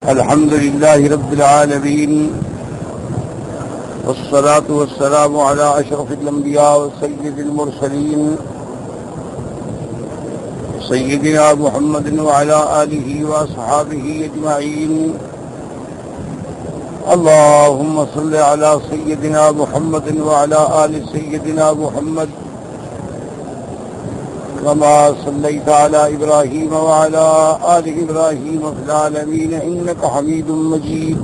الحمد لله رب العالمين، والصلاة والسلام على أشرف الأنبياء وسيد المرسلين سيدنا محمد وعلى آله وأصحابه أجمعين. اللهم صل على سيدنا محمد وعلى آل سيدنا محمد كما صليت على إبراهيم وعلى آل إبراهيم في العالمين إنك حميد مجيد.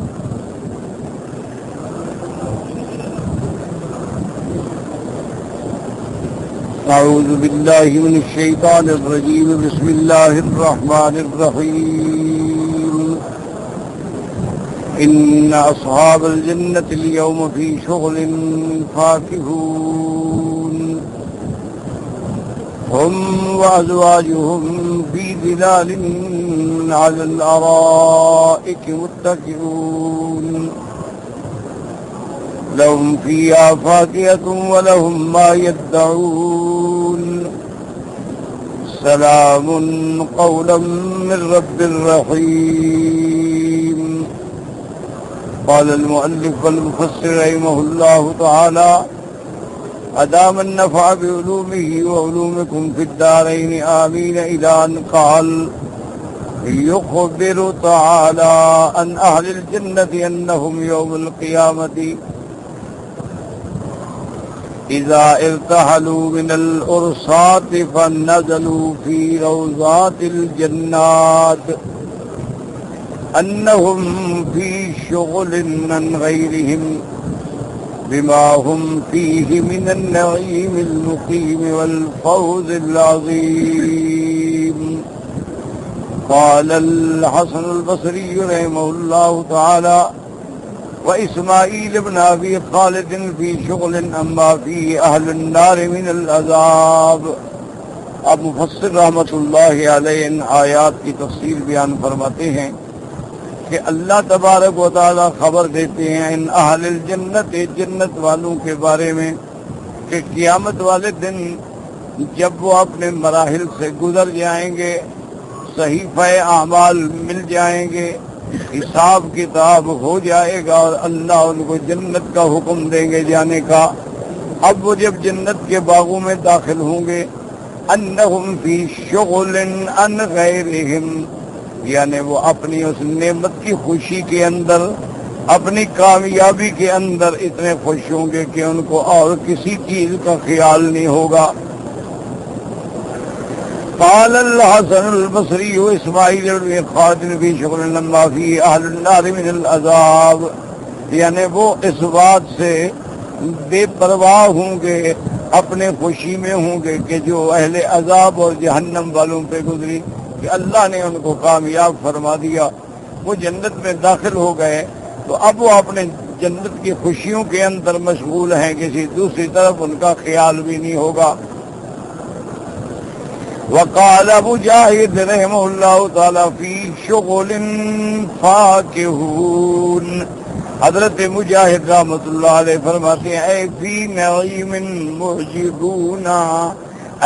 أعوذ بالله من الشيطان الرجيم. بسم الله الرحمن الرحيم. إن أصحاب الجنة اليوم في شغل فاكهون، هم وأزواجهم في ظلال على الأرائك متكئون، لهم فيها فاكهة ولهم ما يدعون، سلام قولا من رب رحيم. قال المؤلف والمفسر رحمه الله تعالى: أدام النفع بعلومه وعلومكم في الدارين آمين، إلى أن قال: يخبر تعالى عن أهل الجنة أنهم يوم القيامة إذا ارتحلوا من الأرصات فنزلوا في روضات الجنات أنهم في شغل عن غيرهم بما هم فيه من النعيم المقيم والفوز العظيم. قال الحسن البصري رحمه الله تعالى: وإسماعيل بن أبي خالد في شغل أما فيه أهل النار من العذاب. اب مفسر رحمۃ اللہ علیہ ان آیات کی تفسیر بیان فرماتے ہیں کہ اللہ تبارک و تعالی خبر دیتے ہیں ان اہل الجنت، جنت والوں کے بارے میں، کہ قیامت والے دن جب وہ اپنے مراحل سے گزر جائیں گے، صحیفہ اعمال مل جائیں گے، حساب کتاب ہو جائے گا اور اللہ ان کو جنت کا حکم دیں گے جانے کا. اب وہ جب جنت کے باغوں میں داخل ہوں گے، انہم فی شغل عن غیرہم، یعنی وہ اپنی اس نعمت کی خوشی کے اندر، اپنی کامیابی کے اندر اتنے خوش ہوں گے کہ ان کو اور کسی چیز کا خیال نہیں ہوگا. قال الحسن البصری: اسماعیل بن خالد فی شغل لما فی اہل النار من العذاب، یعنی وہ اس بات سے بے پرواہ ہوں گے، اپنے خوشی میں ہوں گے کہ جو اہل عذاب اور جہنم والوں پہ گزری کہ اللہ نے ان کو کامیاب فرما دیا، وہ جنت میں داخل ہو گئے، تو اب وہ اپنے جنت کی خوشیوں کے اندر مشغول ہیں، کسی دوسری طرف ان کا خیال بھی نہیں ہوگا. وقال مجاہد رحمہ اللہ تعالی فی شغل فاکہون، حضرت مجاہد رحمۃ اللہ علیہ فرماتے ہیں: اے فی نعیم معجبون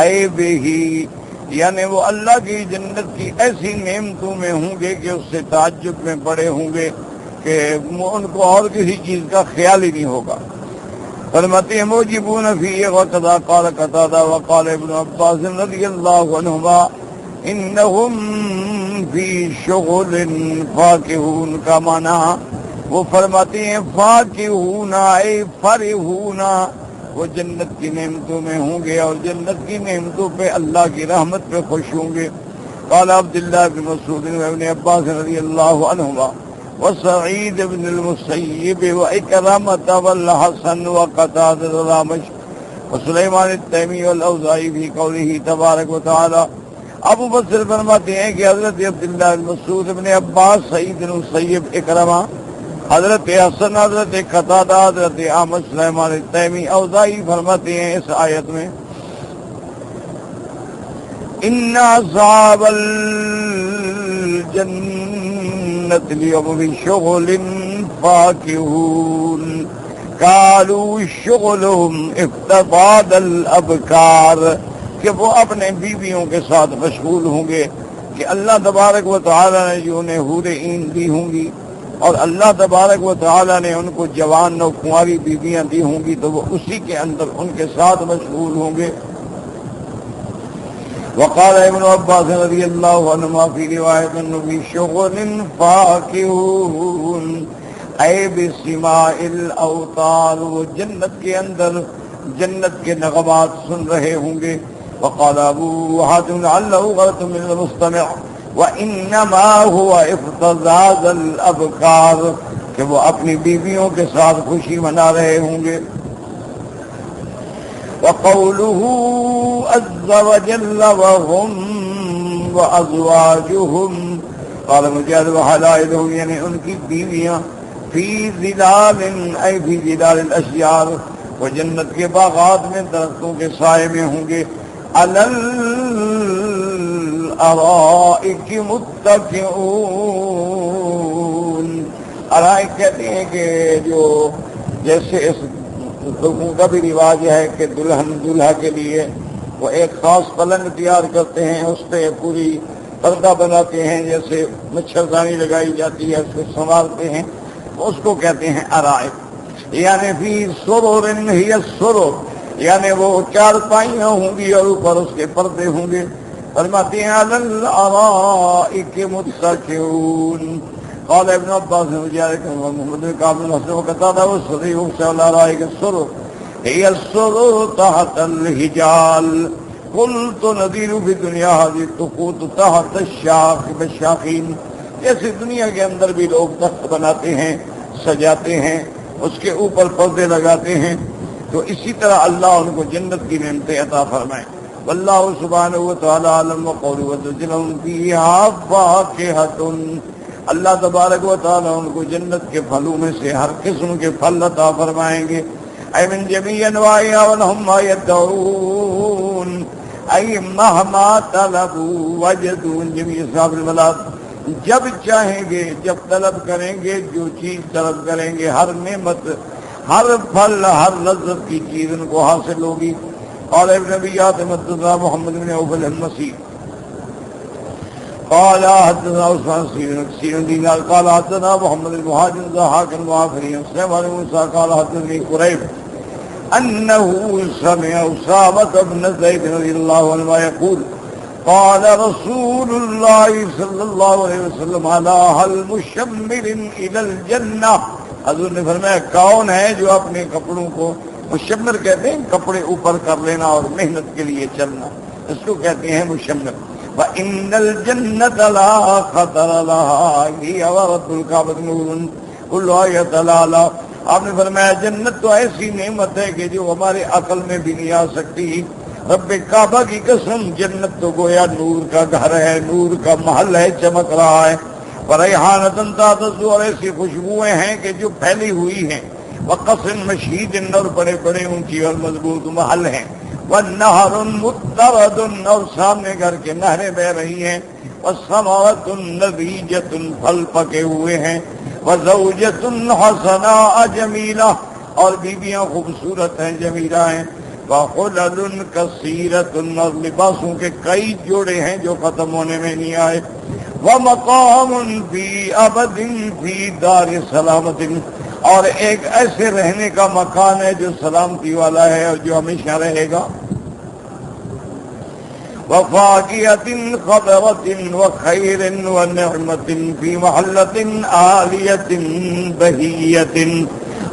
اے بہی، یعنی وہ اللہ کی جنت کی ایسی نعمتوں میں ہوں گے کہ اس سے تعجب میں پڑے ہوں گے کہ ان کو اور کسی چیز کا خیال ہی نہیں ہوگا. فرماتے ہیں: موجبون فی وقضا قال قتادہ وقال ابن عباس رضی اللہ عنہما انہم فی شغل فاکہون کا معنی وہ فرماتے ہیں فاکہون اے فرحون، وہ جنت کی نعمتوں میں ہوں گے اور جنت کی نعمتوں پہ اللہ کی رحمت پہ خوش ہوں گے. قال عبداللہ بن مسعود وابن عباس رضی اللہ عنہما وسعید بن المسیب وإکرمۃ والحسن وقتادہ الأعمش وسلیمان التیمی والاوزاعی فی قولہ تبارک و تعالی. ابو بصر فرماتے ہیں کہ حضرت عبداللہ بن مسعود بن عباس، سعید بن المسیب، اکرمہ، حضرت حسن، حضرت قتادہ، حضرت اعمش، سلیمان التیمی، اوزاعی فرماتے ہیں اس آیت میں: ان اصحاب الجنت اليوم بشغل فاکہون قالوا شغلهم افتقاد الابکار، کہ وہ اپنے بیویوں کے ساتھ مشغول ہوں گے کہ اللہ تبارک و تعالی نے جو انہیں حور عین دی ہوں گی اور اللہ تبارک و تعالی نے ان کو جوان و کنواری بیویاں دی ہوں گی تو وہ اسی کے اندر ان کے ساتھ مشغول ہوں گے. وقال ابن عباس رضی اللہ عنہما فی روایت النبی شغل فاکہون اے بسماع الاوتار، وہ جنت کے اندر جنت کے نغمات سن رہے ہوں گے. وقال ابو حاتم لعلہ غلط من المستمع وانما هو افتزاز الابکار، کہ وہ اپنی بیویوں کے ساتھ خوشی منا رہے ہوں گے. وقوله عز وجل وهم وازواجهم قال مجاہد وحلائلهم، یعنی ان کی بیویاں فی ظلال ای فی ظلال الاشجار، وہ جنت کے باغات میں درختوں کے سائے میں ہوں گے. علی الارائک متکئون، ارائک کہتے ہیں کہ جو جیسے اس لوگوں کا بھی رواج ہے کہ دلہن دولہا کے لیے وہ ایک خاص پلنگ تیار کرتے ہیں، اس پہ پوری پردہ بناتے ہیں، جیسے مچھردانی لگائی جاتی ہے اس کو سنبھالتے ہیں، اس کو کہتے ہیں ارائک. یعنی فی سرر ہی السرر، یعنی وہ چارپائیاں ہوں گی اور اوپر اس کے پردے ہوں گے. فرماتے ہیں علی الارائک متکئون. قال ابن عباس مجاہد محمد بن کعب بن حسن وقتادہ والصدیق صلی اللہ علیہ السرر هي السرر تحت الحجال قلت نذیر فی دنیا هذه الطقوط تحت الشاخین. جیسے دنیا کے اندر بھی لوگ تخت بناتے ہیں، سجاتے ہیں، اس کے اوپر پردے لگاتے ہیں، تو اسی طرح اللہ ان کو جنت کی نعمتیں عطا فرمائے. واللہ سبحانہ وتعالی عالم وقوله وتجلهم فیہا فاکہۃ، اللہ تبارک و تعالی ان کو جنت کے پھلوں میں سے ہر قسم کے پھل عطا فرمائیں گے. اے من جمیع انواعها ولهم ما يدعون، اے مہما طلبوا وجدوا جمیع صاحب الملات، جب چاہیں گے، جب طلب کریں گے، جو چیز طلب کریں گے، ہر نعمت، ہر پھل، ہر لذت کی چیز ان کو حاصل ہوگی. قال ابن ابیات مددنا محمد بن عوف المسیح قال حدثنا عثمان سیرن دینار قال حدثنا محمد المهاجر ضحاك المعافري سمع موسى قال حدثني قريب انه سمع اسامة بن زيد رضي الله عنه يقول قال رسول الله صلى الله عليه وسلم على هل مشمر الى الجنة. حضور نے فرمایا کون ہے جو اپنے کپڑوں کو، مشمر کہتے ہیں کپڑے اوپر کر لینا اور محنت کے لیے چلنا، اس کو کہتے ہیں مشمر. وَإِنَّ الْجَنَّةَ لَا خَطَرَ لَهَا هِيَ وَرَبُّ الْكَعْبَةِ نُورٌ كُلُّهَا يَتَلَالَى. آپ نے فرمایا جنت تو ایسی نعمت ہے کہ جو ہمارے عقل میں بھی نہیں آ سکتی. رب کعبہ کی قسم، جنت تو گویا نور کا گھر ہے، نور کا محل ہے، چمک رہا ہے. وَرَيْحَانَةً تَعْطَشُ، اور ایسی خوشبوئیں ہیں کہ جو پھیلی ہوئی ہیں. وَقَصْرٍ مَشِيدٍ، اور بڑے بڑے اونچی اور مضبوط محل ہیں. وَالنَّهَرٌ مُتَّرَدٌ، اور سامنے گھر کے نہریں بہ رہی ہیں. وَالثَّمَرَةٌ نَضِيجَةٌ، پھل پکے ہوئے ہیں. وَزَوْجَةٌ حَسَنَاءَ جَمِيلَةٌ، اور بیویاں خوبصورت ہیں، جمیلہ ہیں. وَحُلَلٌ كَثِيرَةٌ، اور لباسوں کے کئی جوڑے ہیں جو ختم ہونے میں نہیں آئے. وَمَقَامٌ فِي أَبَدٍ فِي دَارِ سَلَامَةٍ، اور ایک ایسے رہنے کا مکان ہے جو سلامتی والا ہے اور جو ہمیشہ رہے گا. وَفَاكِهَةٍ خَضْرَةٍ وَخَيْرٍ وَنِعْمَةٍ فِي مَحَلَّةٍ عَالِيَةٍ بَهِيَّةٍ،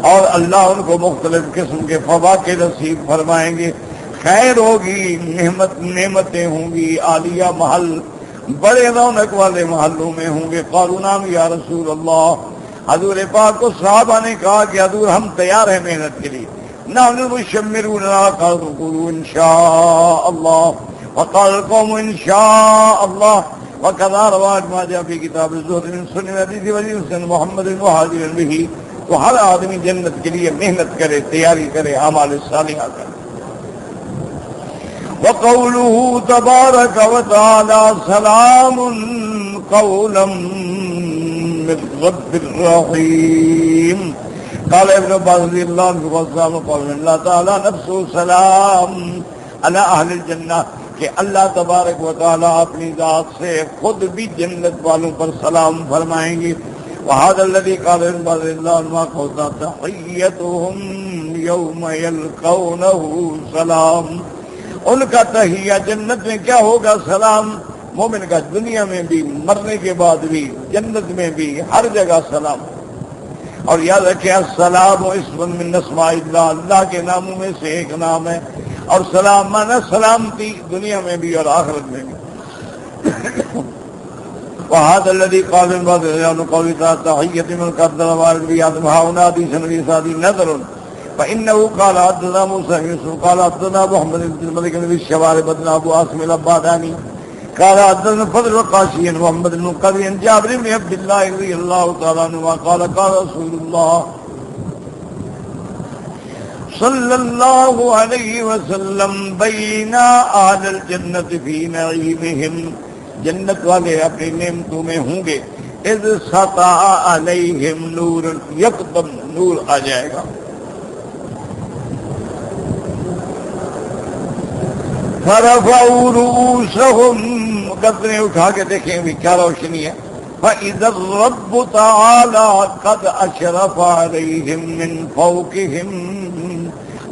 اور اللہ ان کو مختلف قسم کے فواکہ نصیب فرمائیں گے. خیر ہوگی، نعمتیں ہوں گی، عالیہ محل، بڑے رونق والے محلوں میں ہوں گے. قالوا نعم یا رسول اللہ، حضور پاک کو صحابہ نے کہا کہ حضور ہم تیار ہیں محنت کے لیے. نحن مشمرون، قالوا ان شاء اللہ، وقال القوم ان شاء اللہ. وكذا رواه ما جاء في كتاب الزهد من سنن حدیث ولی حسن محمد المهاجر به. تو ہر آدمی جنت کے لیے محنت کرے، تیاری کرے، اعمال صالحہ کرے. وقوله تبارك وتعالى سلام قولا من رب الرحيم. قال ابن عباس رضي الله عنه قال الله تعالى نفسه سلام على اهل الجنه کہ اللہ تبارک و تعالیٰ اپنی ذات سے خود بھی جنت والوں پر سلام فرمائیں گے. وَهَذَا الَّذِي قَالَ عِبَادُ اللَّهِ مَا قَوْلَ تَحِيَّتُهُمْ يَوْمَ يَلْقَوْنَهُ سلام. ان کا تحیہ جنت میں کیا ہوگا؟ سلام. مومن کا دنیا میں بھی، مرنے کے بعد بھی، جنت میں بھی، ہر جگہ سلام. اور یاد رکھیں السلام اسم من اسماء اللہ، اللہ کے ناموں میں سے ایک نام ہے. اور سلام مانا سلامتی دنیا میں بھی اور آخرت میں بھی. وَهَذَا الَّذِي قَالَ الْبَعْضُ يَوْمُ قَوْلِ تَحِيَّةٌ مِنْ قَدَّرَ وَارِدُ بِيَادٍ هَاهُنَا حَدِيثٌ بِإِسْنَادٍ نَظَرٌ فَإِنَّهُ قَالَ حدثنا موسى بن يوسف قال حدثنا محمد بن الملك بن الشوارب بن ابو عاصم الاباداني قال حدثنا فضل القاشي محمد بن قبي جابر بن عبد الله رضي الله تعالى عنه قال قال رسول الله صلى الله عليه وسلم بين اهل الجنة في نعيمهم، جنت والے اپنی نعمتوں میں ہوں گے. اذ سطع علیہم نور، یکدم نور آ جائے گا. فرفعوا رؤوسهم، گردنیں اٹھا کے دیکھیں بھی کیا روشنی ہے. فإذا الرب تعالى قد أشرف عليهم من فوقهم،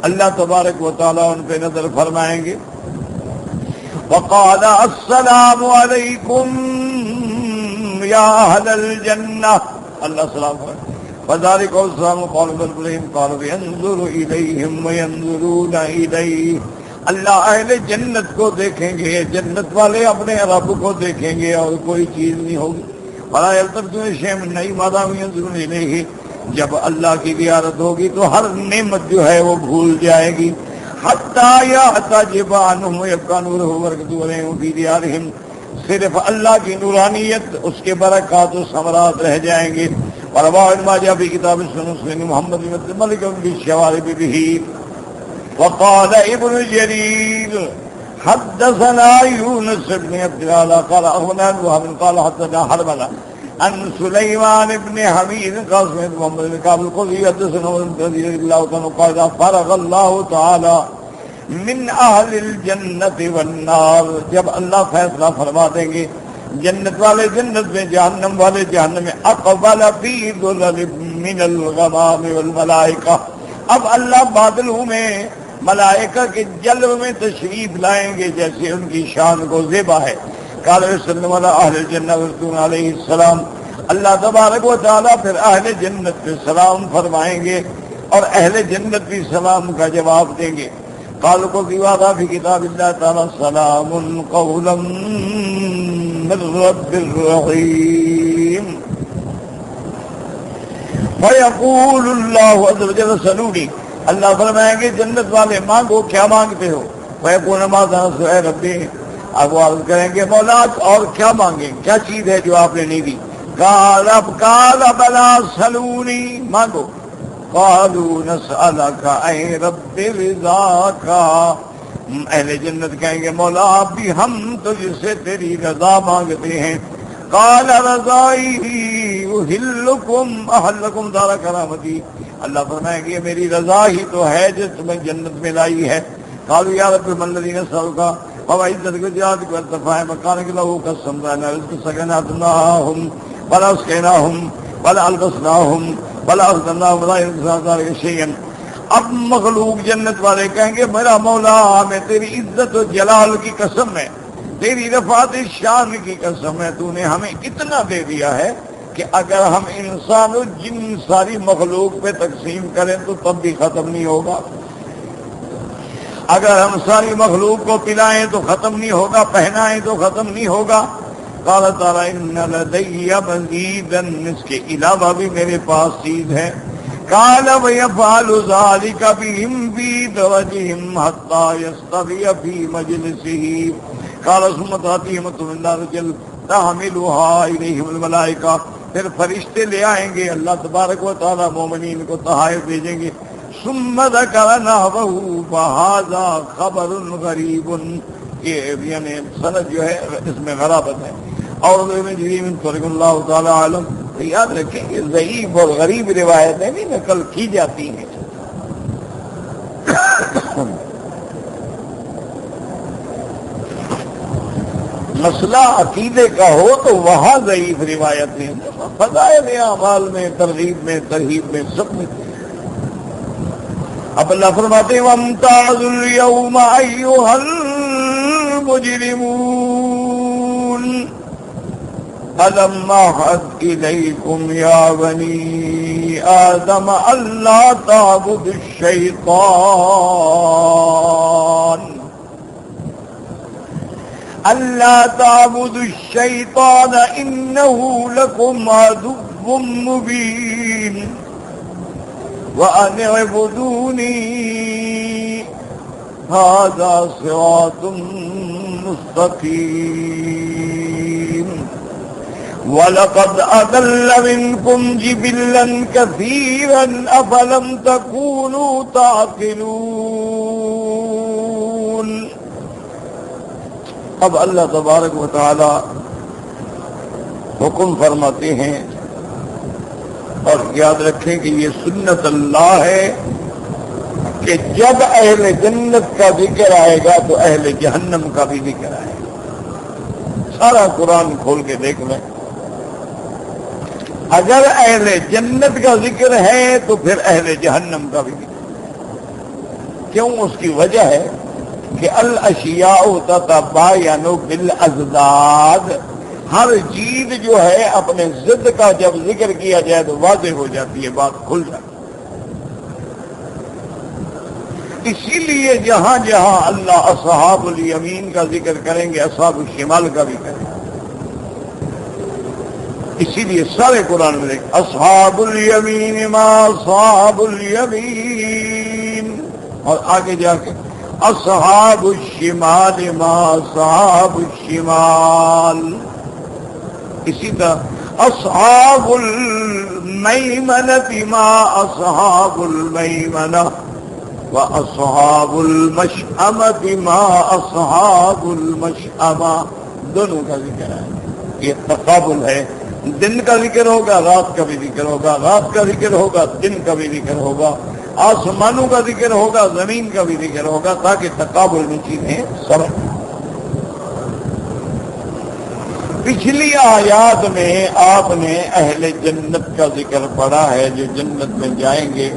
اللہ تبارک و تعالیٰ ان پہ نظر فرمائیں گے. وقال السلام علیکم یا اہل الجنہ، اللہ سلام فرمائے. فذلك السلام قال ابراہیم قال ينظر إليهم وينظرون إليه، اللہ اہل جنت کو دیکھیں گے، جنت والے اپنے رب کو دیکھیں گے اور کوئی چیز نہیں ہوگی. ولا يلتفتون شيء من نعيم ما دام ينظرون إليه، جب اللہ کی زیارت ہوگی تو ہر نعمت جو ہے وہ بھول جائے گی. حتی یحتجب عنہم ویبقى نورہ وبرکتہ علیہم فی دیارہم، صرف اللہ کی نورانیت، اس کے برکات و ثمرات رہ جائیں گے. وروا ما جاء فی کتاب سنن محمد بن الملک بن الشوارب به. وقال ابن جرير حدثنا يونس بن عبد الله قال أخبرنا وهب قال حدثنا حرملة عن سليمان بن حميد قاسم بن محمد بن كعب القرظي حدثنا رضي الله عنه قال فرغ الله تعالى من أهل الجنة والنار، جب اللہ فیصلہ فرما دیں گے جنت والے جنت میں، جہنم والے جہنم میں. اقبل في ظلل من الغمام والملائكة، اب اللہ بادلوں میں ملائکہ کے جلوے میں تشریف لائیں گے جیسے ان کی شان کو زیبا ہے. قال وسلم علی اہل الجنہ رسول علیہ السلام، اللہ تبارک و تعالیٰ پھر اہل جنت پہ سلام فرمائیں گے اور اہل جنت بھی سلام کا جواب دیں گے. قالوا کو دیوادہ فی کتاب اللہ تعالیٰ سلام قولا من رب الرحیم. فیقول اللہ عز وجل سلونی، اللہ فرمائیں گے جنت والے مانگو کیا مانگتے ہو. فیقول ماذا اے ربی، اب وہ عرض کریں گے مولا اور کیا مانگیں، کیا چیز ہے جو آپ نے نہیں دی. قال بلا سلونی، مانگو. قالوا نسألك اے رب رضاک، اہل جنت کہیں گے مولا آپ بھی ہم تجھ سے تیری رضا مانگتے ہیں. قال رضائی احلکم احلکم دار کرامتی، اللہ فرمائیں گے میری رضا ہی تو ہے جو تمہیں جنت میں لائی ہے. قالوا یا رب من الذی نسألک وعزتک وجلالک وارتفاع مکانک لہ قسمت لنا رزق سکناتناہم ولا اسقیناہم ولا البسناہم ولا اخذناہم ولا ينسى شیئا. اب مخلوق جنت والے کہیں گے میرا مولا ہمیں تیری عزت و جلال کی قسم ہے، تیری رفعت شان کی قسم ہے، تو نے ہمیں اتنا دے دیا ہے کہ اگر ہم انسان و جن ساری مخلوق پہ تقسیم کریں تو تب بھی ختم نہیں ہوگا. اگر ہم ساری مخلوق کو پلائیں تو ختم نہیں ہوگا، پہنائیں تو ختم نہیں ہوگا. قال تعالی ان لدی مزیدا، اس کے علاوہ بھی میرے پاس چیز ہے. قال ويفعل ذلك بهم في درجهم حتى يستوي في مجلسه. قال ثم تأتيهم من رجل تحملها إليهم الملائكة، پھر فرشتے لے آئیں گے، اللہ تبارک و تعالی مومنین کو تحائف بھیجیں گے. ثم ذكر نحوه فهذا خبر غریب، یہ یعنی سند جو ہے اس میں غرابت ہے. اور جریم طرق اللہ تعالی عالم. یاد رکھیں کہ ضعیف اور غریب روایتیں بھی نقل کی جاتی ہیں. مسئلہ عقیدے کا ہو تو وہاں ضعیف روایتیں، فضائل اعمال میں، ترغیب میں، ترہیب میں، سب میں۔ اب اللہ فرماتے ہیں وَامْتَازُوا الْيَوْمَ أَيُّهَا الْمُجْرِمُونَ أَلَمْ أَعْهَدْ إِلَيْكُمْ يَا بَنِي آدَمَ أَلَّا تَعْبُدُوا الشَّيْطَانَ إِنَّهُ لَكُمْ عَدُوٌّ مُّبِينٌ وَأَنِ اعْبُدُونِي هَذَا صِرَاطٌ مُّسْتَقِيمٌ وَلَقَدْ أَضَلَّ مِنكُمْ جِبِلًّا كَثِيرًا أَفَلَمْ تَكُونُوا تَعْقِلُونَ۔ اب اللہ تبارک و تعالی حکم فرماتے ہیں، اور یاد رکھیں کہ یہ سنت اللہ ہے کہ جب اہل جنت کا ذکر آئے گا تو اہل جہنم کا بھی ذکر آئے گا۔ سارا قرآن کھول کے دیکھ لیں، اگر اہل جنت کا ذکر ہے تو پھر اہل جہنم کا بھی ذکر۔ کیوں؟ اس کی وجہ ہے کہ الاشیاء تتباین بالازداد، ہر چیز جو ہے اپنے ضد کا جب ذکر کیا جائے تو واضح ہو جاتی ہے، بات کھل جاتی ہے۔ اسی لیے جہاں جہاں اللہ اصحاب الیمین کا ذکر کریں گے اصحاب الشمال کا بھی کریں گے۔ اسی لیے سارے قرآن میں دیکھ اصحاب الیمین ما اصحاب الیمین، اور آگے جا کے اصحاب الشمال ما اصحاب الشمال، اسی طرح اصحاب المیمنۃ ما اصحاب المیمنہ واصحاب المشأمۃ ما اصحاب المشأمہ، دونوں کا ذکر ہے۔ یہ تقابل ہے، دن کا ذکر ہوگا رات کا بھی ذکر ہوگا، رات کا ذکر ہوگا دن کا بھی ذکر ہوگا، آسمانوں کا ذکر ہوگا زمین کا بھی ذکر ہوگا، تاکہ تقابل میں چیزیں سمجھ۔ پچھلی آیات میں آپ نے اہل جنت کا ذکر پڑھا ہے جو جنت میں جائیں گے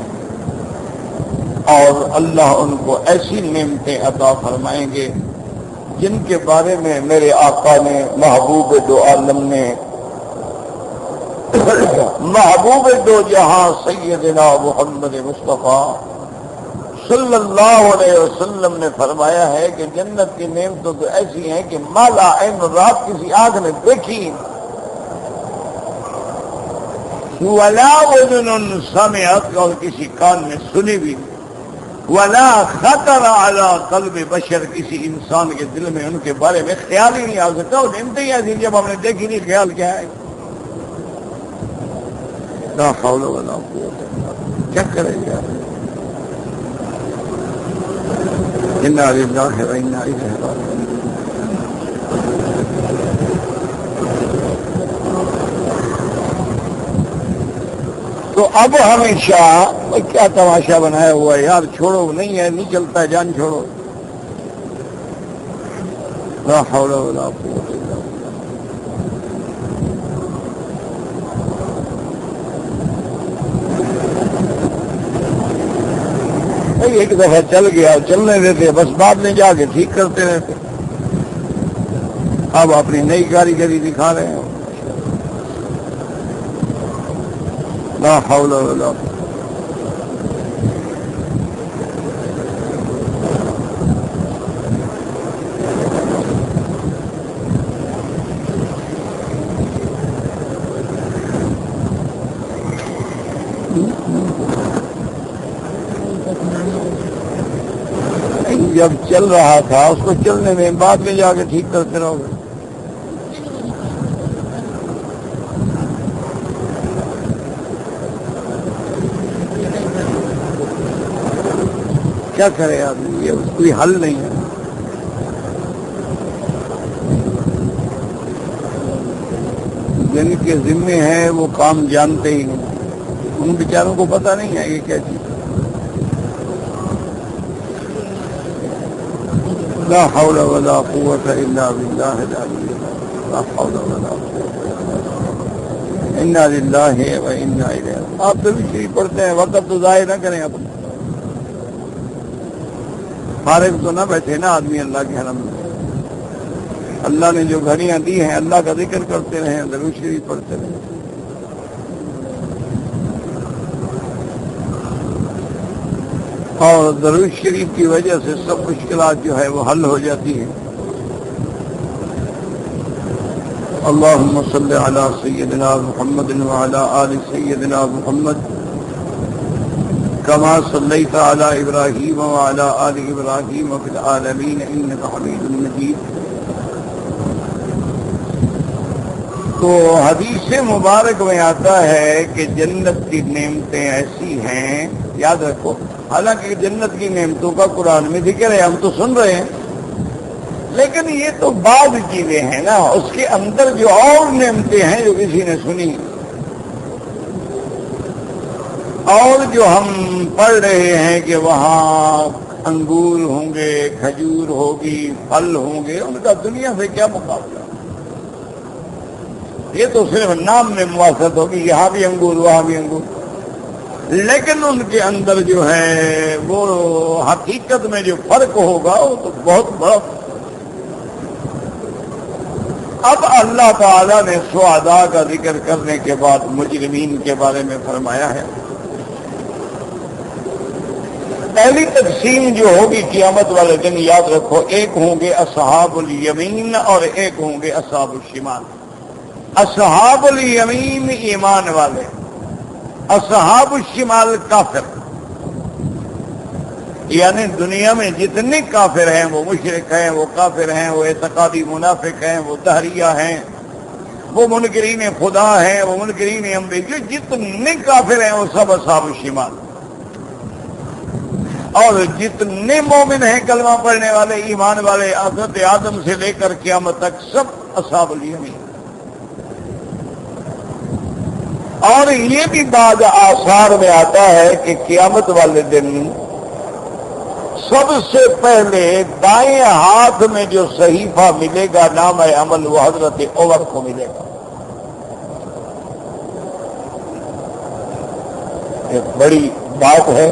اور اللہ ان کو ایسی نعمتیں عطا فرمائیں گے جن کے بارے میں میرے آقا نے محبوب دو عالم نے محبوب دو جہاں سیدنا محمد مصطفیٰ صلی اللہ علیہ وسلم نے فرمایا ہے کہ جنت کی نعمتیں تو ایسی ہیں کہ مالا عین رات کسی آنکھ نے دیکھی، ولا اذن سمعت، اور کسی کان نے سنی بھی، ولا خطر علی قلب بشر، کسی انسان کے دل میں ان کے بارے میں خیال ہی نہیں آ سکتا۔ وہ نعمتیں ہی ایسی جب ہم نے دیکھی نہیں، خیال کیا ہے؟ لا حول ولا قوت الا باللہ، کیا کرے گا؟ انا للہ و انا الیہ راجعون۔ تو اب ہمیشہ کیا تماشا بنایا ہوا ہے یار، چھوڑو، نہیں ہے، نہیں چلتا ہے، جان چھوڑو۔ لا حول ولا قوت الا باللہ۔ ایک دفعہ چل گیا، چلنے دیتے، بس بعد میں جا کے ٹھیک کرتے رہتے۔ اب اپنی نئی کاریگری دکھا رہے ہیں۔ لا حول ولا قوت۔ جب چل رہا تھا اس کو چلنے میں، بعد میں جا کے ٹھیک کرتے رہو گے۔ کیا کرے آدمی، یہ کوئی حل نہیں ہے۔ جن کے ذمے ہیں وہ کام جانتے ہی نہیں، ان بیچاروں کو پتہ نہیں ہے یہ کیا چیز۔ لا حول ولا قوة إلا بالله العلي العظيم لا حول ولا قوة انا للہ و انا الیہ راجعون. آپ تو بھی شریف پڑھتے ہیں, وقت تو ضائع نہ کریں اپنا, فارغ تو نہ بیٹھے نا آدمی اللہ کے حرم میں. اللہ نے جو گھڑیاں دی ہیں اللہ کا ذکر کرتے رہیں, درود شریف پڑھتے رہیں. اور درود شریف کی وجہ سے سب مشکلات جو ہے وہ حل ہو جاتی ہیں. اللهم صل على سيدنا محمد وعلى آل سيدنا محمد كما صليت على إبراهيم وعلى آل إبراهيم في العالمين إنك حميد مجيد. تو حدیث مبارک میں آتا ہے کہ جنت کی نعمتیں ایسی ہیں, یاد رکھو, حالانکہ جنت کی نعمتوں کا قرآن میں ذکر ہے, ہم تو سن رہے ہیں, لیکن یہ تو بعض چیزیں ہیں نا, اس کے اندر جو اور نعمتیں ہیں جو کسی نے سنی اور جو ہم پڑھ رہے ہیں کہ وہاں انگور ہوں گے, کھجور ہوگی, پھل ہوں گے, ان کا دنیا سے کیا مقابلہ. یہ تو صرف نام میں موافقت ہوگی, یہاں بھی انگور وہاں بھی انگور, لیکن ان کے اندر جو ہے وہ حقیقت میں جو فرق ہوگا وہ تو بہت بڑا. اب اللہ تعالیٰ نے سعداء کا ذکر کرنے کے بعد مجرمین کے بارے میں فرمایا ہے. پہلی تقسیم جو ہوگی قیامت والے دن, یاد رکھو, ایک ہوں گے اصحاب الیمین اور ایک ہوں گے اصحاب الشمال. اصحاب الیمین ایمان والے, اصحاب الشمال کافر. یعنی دنیا میں جتنے کافر ہیں وہ مشرک ہیں, وہ کافر ہیں, وہ اعتقادی منافق ہیں, وہ دہریہ ہیں, وہ منکرین خدا ہیں, وہ منکرین انبیاء, جتنے کافر ہیں وہ سب اصحاب الشمال. اور جتنے مومن ہیں کلمہ پڑھنے والے ایمان والے حضرت آدم سے لے کر قیامت تک سب اصحاب الیمین. اور یہ بھی بعض آثار میں آتا ہے کہ قیامت والے دن سب سے پہلے دائیں ہاتھ میں جو صحیفہ ملے گا نام عمل, وہ حضرت عمر کو ملے گا. ایک بڑی بات ہے.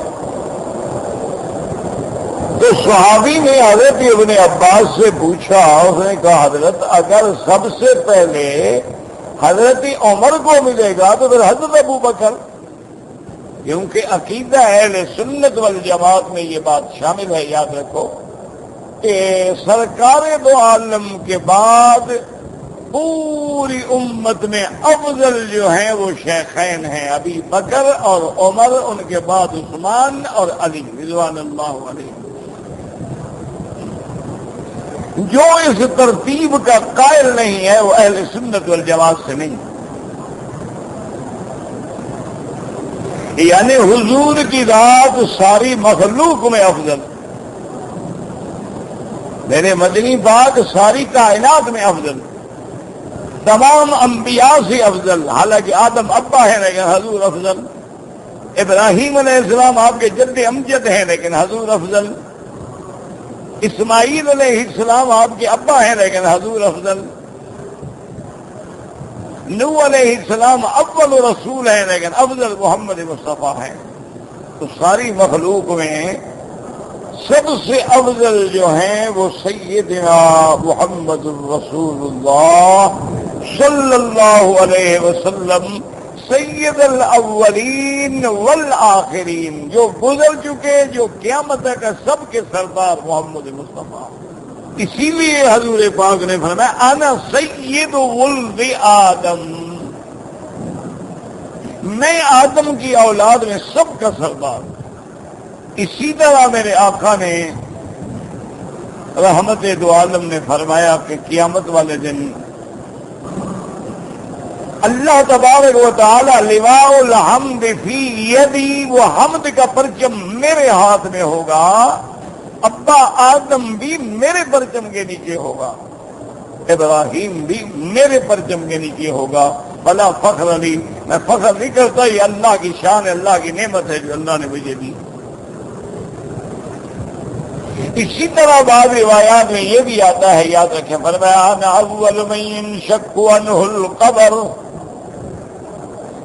تو صحابی نے حضرت ابن عباس سے پوچھا, اس نے کہا حضرت اگر سب سے پہلے حضرت عمر کو ملے گا تو پھر حضرت ابو بکر, کیونکہ عقیدہ اہل سنت والجماعت میں یہ بات شامل ہے. یاد رکھو کہ سرکار دو عالم کے بعد پوری امت میں افضل جو ہیں وہ شیخین ہیں, ابی بکر اور عمر, ان کے بعد عثمان اور علی رضوان اللہ علیہ. جو اس ترتیب کا قائل نہیں ہے وہ اہل سنت والجماعت سے نہیں. یعنی حضور کی ذات ساری مخلوق میں افضل, میرے مدنی پاک ساری کائنات میں افضل, تمام انبیاء سے افضل. حالانکہ آدم ابا ہے لیکن حضور افضل, ابراہیم علیہ السلام آپ کے جد امجد ہیں لیکن حضور افضل, اسماعیل علیہ السلام آپ کے ابا ہیں لیکن حضور افضل, نوح علیہ السلام اول رسول ہیں لیکن افضل محمد مصطفیٰ ہیں. تو ساری مخلوق میں سب سے افضل جو ہیں وہ سیدنا محمد رسول اللہ صلی اللہ علیہ وسلم, سید الاولین والآخرین, جو گزر چکے, جو قیامت تک سب کے سردار محمد مصطفیٰ. اسی لیے حضور پاک نے فرمایا انا سید ولد آدم, میں آدم کی اولاد میں سب کا سردار. اسی طرح میرے آقا نے رحمت دو عالم نے فرمایا کہ قیامت والے دن اللہ تبارک و تعالی لواء الحمد فی یدی, وہ حمد کا پرچم میرے ہاتھ میں ہوگا, ابا آدم بھی میرے پرچم کے نیچے ہوگا, ابراہیم بھی میرے پرچم کے نیچے ہوگا. بلا فخر علی, میں فخر نہیں کرتا, یہ اللہ کی شان ہے, اللہ کی نعمت ہے جو اللہ نے مجھے دی. اسی طرح بعض روایات میں یہ بھی آتا ہے، یاد رکھیں، فرمایا انا اول من ينشق عنه القبر،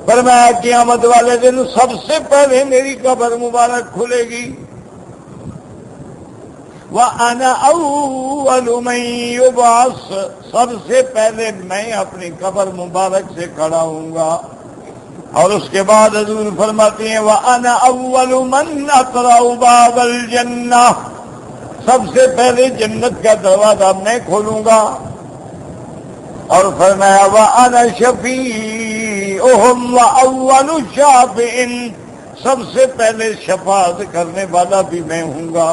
فرمایا قیامت والے دن سب سے پہلے میری قبر مبارک کھلے گی، وَأَنَا أَوَّلُ مَن يُبْعَثُ، سب سے پہلے میں اپنی قبر مبارک سے کھڑا ہوں گا۔ اور اس کے بعد حضور فرماتے ہیں وَأَنَا أَوَّلُ مَنْ أَقْرَعُ بَابَ الْجَنَّةِ، سب سے پہلے جنت کا دروازہ میں کھولوں گا۔ اور فرمایا وَأَنَا شَفِيعُهُمْ وَأَوَّلُ شَافِعٍ، سب سے پہلے شفاعت کرنے والا بھی میں ہوں گا۔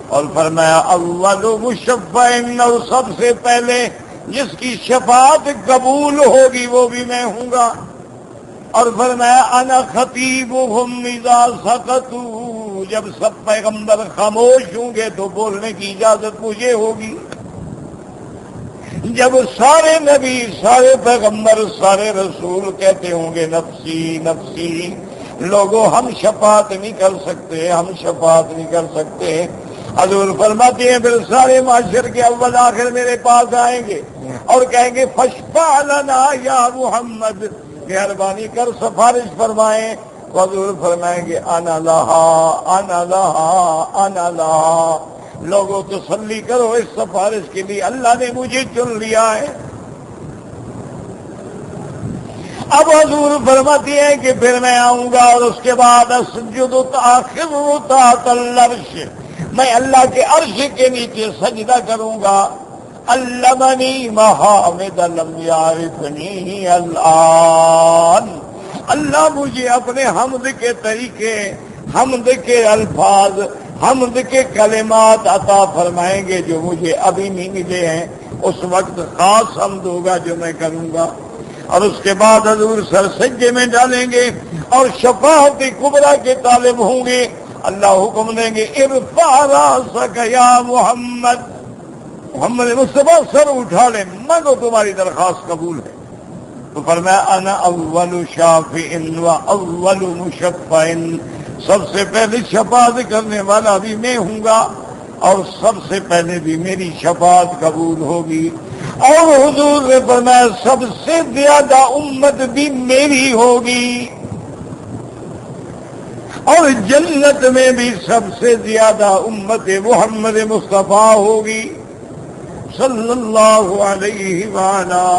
اور فرمایا اول مشفع، اور سب سے پہلے جس کی شفاعت قبول ہوگی وہ بھی میں ہوں گا۔ اور فرمایا انا خطیبہم اذا سکتوا، جب سب پیغمبر خاموش ہوں گے تو بولنے کی اجازت مجھے ہوگی۔ جب سارے نبی، سارے پیغمبر، سارے رسول کہتے ہوں گے نفسی نفسی، لوگوں ہم شفاعت نہیں کر سکتے، ہم شفاعت نہیں کر سکتے، حضور فرماتے ہیں پھر سارے معاشر کے اول آخر میرے پاس آئیں گے اور کہیں گے فشفع لنا یا محمد، مہربانی کر سفارش فرمائیں۔ حضور فرمائیں گے انا لہا انا لہا انا لہا، لوگوں تسلی کرو اس سفارش کے لیے، اللہ نے مجھے چن لیا ہے۔ اب حضور فرماتی ہیں کہ پھر میں آؤں گا اور اس کے بعد اسجد تاخر تحت العرش، میں اللہ کے عرش کے نیچے سجدہ کروں گا۔ علمنی محامد لم یعرفنی الآن، اللہ مجھے اپنے حمد کے طریقے، حمد کے الفاظ، حمد کے کلمات عطا فرمائیں گے جو مجھے ابھی نہیں ملے ہیں، اس وقت خاص حمد ہوگا جو میں کروں گا۔ اور اس کے بعد حضور سر سجدے میں ڈالیں گے اور شفاعت کبریٰ کے طالب ہوں گے۔ اللہ حکم دیں گے ارفع راسک یا محمد، محمد مصطفیٰ سر اٹھا لیں، مانگو تمہاری درخواست قبول ہے۔ تو فرمایا انا اول شافع و اول مشفع، سب سے پہلے شفاعت کرنے والا بھی میں ہوں گا اور سب سے پہلے بھی میری شفاعت قبول ہوگی۔ اور حضور نے فرمایا سب سے زیادہ امت بھی میری ہوگی، اور جنت میں بھی سب سے زیادہ امت محمد مصطفیٰ ہوگی صلی اللہ علیہ وآلہ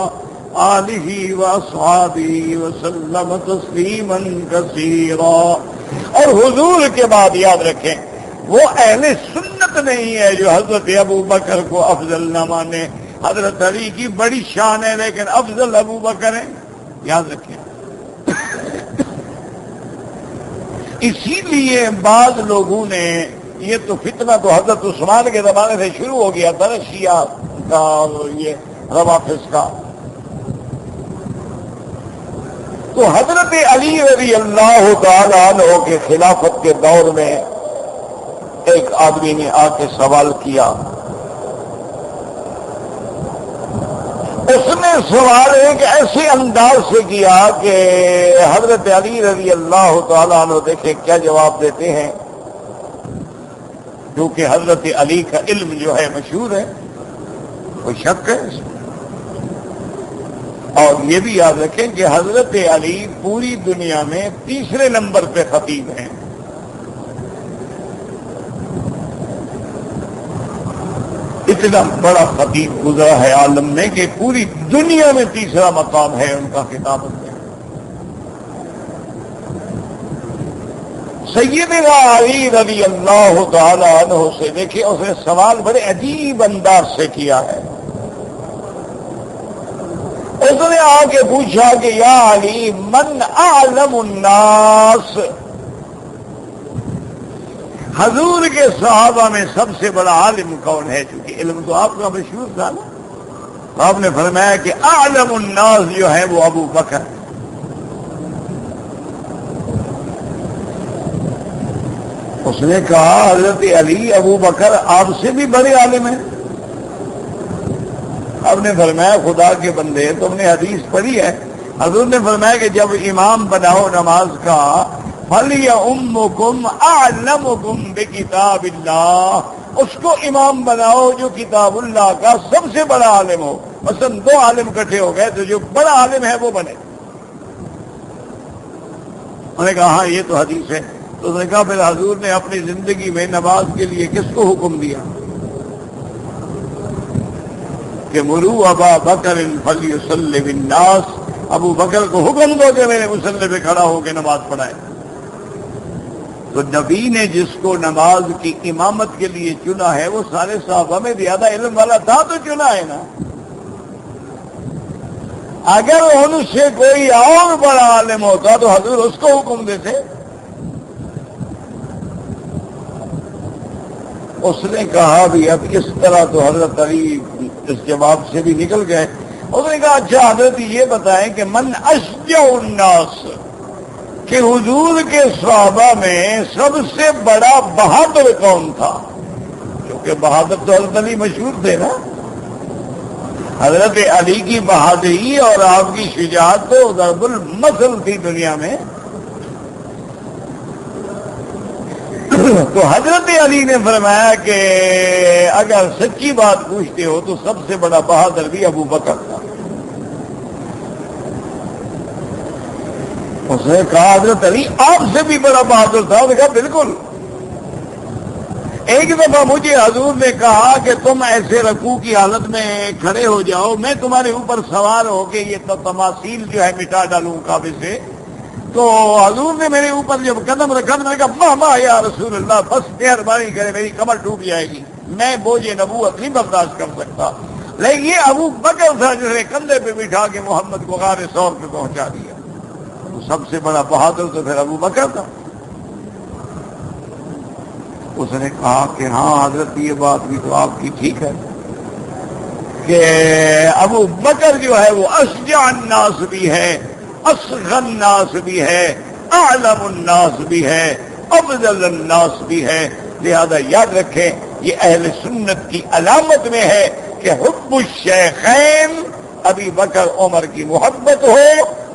آلہ واصحابہ وسلم تسلیما کثیرا۔ اور حضور کے بعد یاد رکھیں وہ اہل سنت نہیں ہے جو حضرت ابو بکر کو افضل نہ مانے۔ حضرت علی کی بڑی شان ہے لیکن افضل ابو بکر ہے، یاد رکھیں۔ اسی لیے بعض لوگوں نے، یہ تو فتنہ تو حضرت عثمان کے زمانے سے شروع ہو گیا تھا نا، شیعہ کا اور یہ روافض کا، تو حضرت علی رضی اللہ تعالیٰ عنہ کے خلافت کے دور میں ایک آدمی نے آ کے سوال کیا، اس نے سوال ایک ایسے انداز سے کیا کہ حضرت علی رضی اللہ تعالیٰ عنہ دیکھیں کیا جواب دیتے ہیں، کیونکہ حضرت علی کا علم جو ہے مشہور ہے، کوئی شک ہے اس میں۔ اور یہ بھی یاد رکھیں کہ حضرت علی پوری دنیا میں تیسرے نمبر پہ خطیب ہیں، اتنا بڑا خطیب گزرا ہے عالم میں کہ پوری دنیا میں تیسرا مقام ہے ان کا خطابت میں۔ سیدنا علی رضی اللہ تعالی عنہ سے دیکھیں اس نے سوال بڑے عجیب انداز سے کیا ہے۔ اس نے آ کے پوچھا کہ یا علی من اعلم الناس، حضور کے صحابہ میں سب سے بڑا عالم کون ہے؟ چونکہ علم تو آپ کا مشہور تھا نا، آپ نے فرمایا کہ اعلم الناس جو ہے وہ ابو بکر۔ اس نے کہا حضرت علی ابو بکر آپ سے بھی بڑے عالم ہیں؟ آپ نے فرمایا خدا کے بندے تم نے حدیث پڑھی ہے، حضور نے فرمایا کہ جب امام بناؤ نماز کا فَلْيَؤُمُّكُمْ أَعْلَمُكُمْ بِكِتَابِ اللَّهِ، اس کو امام بناؤ جو کتاب اللہ کا سب سے بڑا عالم ہو. مثلا 2 عالم اکٹھے ہو گئے تو جو بڑا عالم ہے وہ بنے. انہوں نے کہا ہاں یہ تو حدیث ہے. تو انہوں نے کہا پھر حضور نے اپنی زندگی میں نماز کے لیے کس کو حکم دیا کہ مرو ابا بکر فلیصلی بالناس، ابو بکر کو حکم دو کہ میرے مصلی پہ کھڑا ہو کے نماز پڑھائے. تو نبی نے جس کو نماز کی امامت کے لیے چنا ہے وہ سارے صحابہ میں زیادہ علم والا تھا تو چنا ہے نا. اگر ان سے کوئی اور بڑا عالم ہوتا تو حضور اس کو حکم دیتے. اس نے کہا بھی اب اس طرح تو حضرت علی اس جواب سے بھی نکل گئے. اس نے کہا اچھا حضرت یہ بتائیں کہ من اشجع الناس، کہ حضور کے صحابہ میں سب سے بڑا بہادر کون تھا؟ کیونکہ بہادر تو حضرت علی مشہور تھے نا. حضرت علی کی بہادری اور آپ کی شجاعت تو ضرب المثل تھی دنیا میں. تو حضرت علی نے فرمایا کہ اگر سچی بات پوچھتے ہو تو سب سے بڑا بہادر بھی ابو بکر تھا. اس نے کہا حضرت علی آپ سے بھی بڑا بہادر تھا؟ اس نے کہا بالکل. ایک دفعہ مجھے حضور نے کہا کہ تم ایسے رکوع کی حالت میں کھڑے ہو جاؤ، میں تمہارے اوپر سوار ہو کے یہ تو تماثیل جو ہے مٹا ڈالوں کعبے سے. تو حضور نے میرے اوپر جب قدم رکھا میں نے کہا ماں یا رسول اللہ بس مہربانی کرے میری کمر ٹوٹ جائے گی، میں بوجھ نبوت نہیں برداشت کر سکتا. لیکن یہ ابو بکر تھا جس نے کندھے پہ بٹھا کے محمد کو غار ثور پہ پہنچا دیا. تو سب سے بڑا بہادر تو پھر ابو بکر تھا. اس نے کہا کہ ہاں حضرت یہ بات بھی تو آپ کی ٹھیک ہے کہ ابو بکر جو ہے وہ اشجع الناس بھی ہے، اصغر الناس بھی ہے، اعلم الناس بھی ہے، افضل الناس بھی ہے. لہذا یاد رکھیں یہ اہل سنت کی علامت میں ہے کہ حب الشیخین ابی بکر عمر کی محبت ہو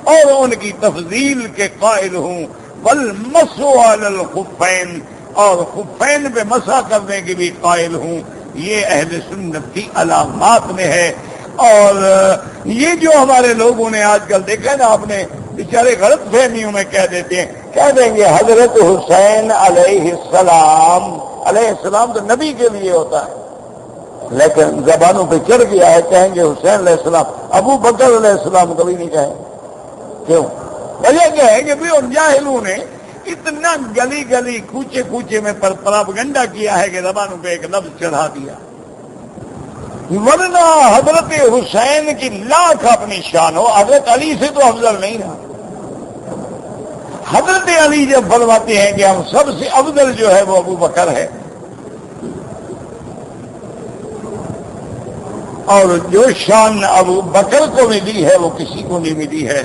اور ان کی تفضیل کے قائل ہوں. والمسح علی الخفین، اور خفین پہ مسح کرنے کے بھی قائل ہوں. یہ اہل سنت کی علامات میں ہے. اور یہ جو ہمارے لوگوں نے آج کل دیکھا نا، آپ نے بیچارے غلط فہمیوں میں کہہ دیتے ہیں، کہہ دیں گے حضرت حسین علیہ السلام تو نبی کے لیے ہوتا ہے، لیکن زبانوں پہ چڑھ گیا ہے کہیں گے حسین علیہ السلام. ابو بکر علیہ السلام کبھی نہیں کہیں. کیوں؟ وجہ کیا ہے کہ ان جاہلوں نے اتنا گلی گلی کوچے کوچے میں پراپگنڈا کیا ہے کہ زبانوں پہ ایک لفظ چڑھا دیا. ورنہ حضرت حسین کی لاکھ اپنی شان ہو، حضرت علی سے تو افضل نہیں رہا. حضرت علی جب فرماتے ہیں کہ ہم سب سے افضل جو ہے وہ ابو بکر ہے، اور جو شان ابو بکر کو ملی ہے وہ کسی کو نہیں ملی ہے.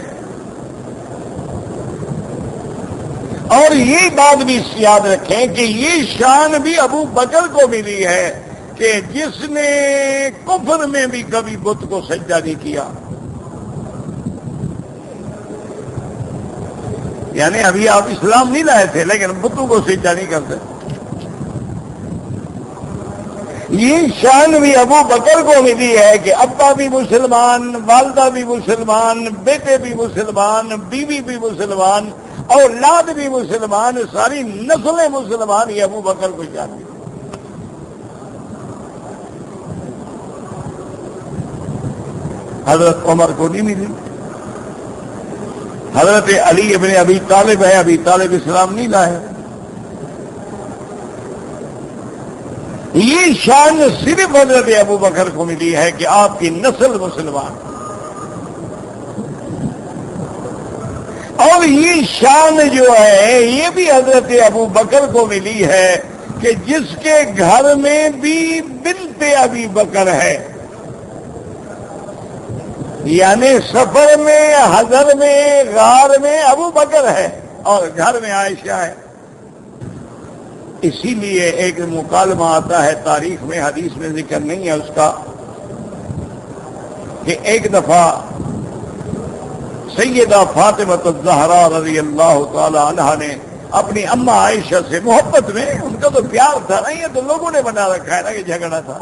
اور یہ بات بھی یاد رکھیں کہ یہ شان بھی ابو بکر کو ملی ہے کہ جس نے کفر میں بھی کبھی بت کو سجدہ نہیں کیا. یعنی ابھی آپ اسلام نہیں لائے تھے لیکن بتوں کو سجدہ نہیں کرتے. یہ شان بھی ابو بکر کو ملی ہے کہ ابا بھی مسلمان، والدہ بھی مسلمان، بیٹے بھی مسلمان، بیوی بھی مسلمان، اولاد بھی مسلمان، ساری نسلیں مسلمان. یہ ابو بکر کو جانتی. حضرت عمر کو نہیں ملی. حضرت علی ابن ابی طالب ہے، ابی طالب اسلام نہیں لائے. یہ شان صرف حضرت ابو بکر کو ملی ہے کہ آپ کی نسل مسلمان. اور یہ شان جو ہے یہ بھی حضرت ابو بکر کو ملی ہے کہ جس کے گھر میں بھی بنت ابی بکر ہے، یعنی سفر میں، حضر میں، غار میں ابو بکر ہے اور گھر میں عائشہ ہے. اسی لیے ایک مکالمہ آتا ہے تاریخ میں، حدیث میں ذکر نہیں ہے اس کا، کہ ایک دفعہ سیدہ فاطمہ الزہرا رضی اللہ تعالی عنہا نے اپنی اماں عائشہ سے محبت میں، ان کا تو پیار تھا نا، یہ تو لوگوں نے بنا رکھا ہے نا کہ جھگڑا تھا۔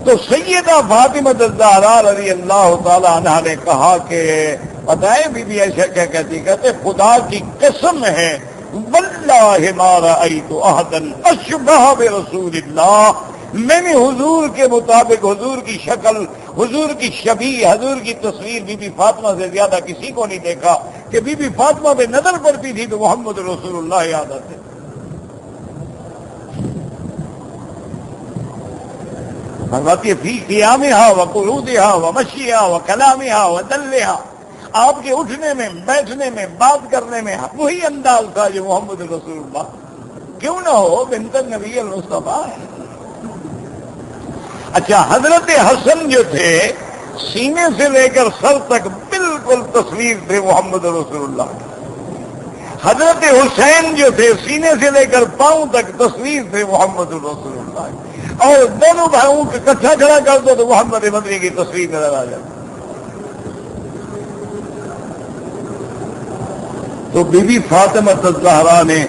تو سیدہ فاطمہ الزہرا رضی اللہ تعالی عنہا نے کہا کہ بتائیں بی بی عائشہ کیا کہتی؟ کہتے خدا کی قسم ہے، واللہ ما رأیت احدا اشبہ برسول اللہ، میں نے حضور کے مطابق، حضور کی شکل، حضور کی شبیہ، حضور کی تصویر بی بی فاطمہ سے زیادہ کسی کو نہیں دیکھا کہ بی بی فاطمہ پہ نظر پڑتی تھی تو محمد رسول اللہ یاد آتے۔ فرماتی ہے فی قیامہا و قعودہا و مشیہا و کلامہا و دلہا، آپ کے اٹھنے میں، بیٹھنے میں، بات کرنے میں وہی انداز تھا جو محمد رسول اللہ، کیوں نہ ہو بنت النبی المصطفیٰ ہے۔ اچھا، حضرت حسن جو تھے سینے سے لے کر سر تک بالکل تصویر تھے محمد رسول اللہ۔ حضرت حسین جو تھے سینے سے لے کر پاؤں تک تصویر تھے محمد رسول اللہ، اور دونوں بھائیوں کو اکٹھا کھڑا کر دو تو محمد مدنی کی تصویر نظر آ جاتی۔ تو بی بی فاطمہ الزہرا نے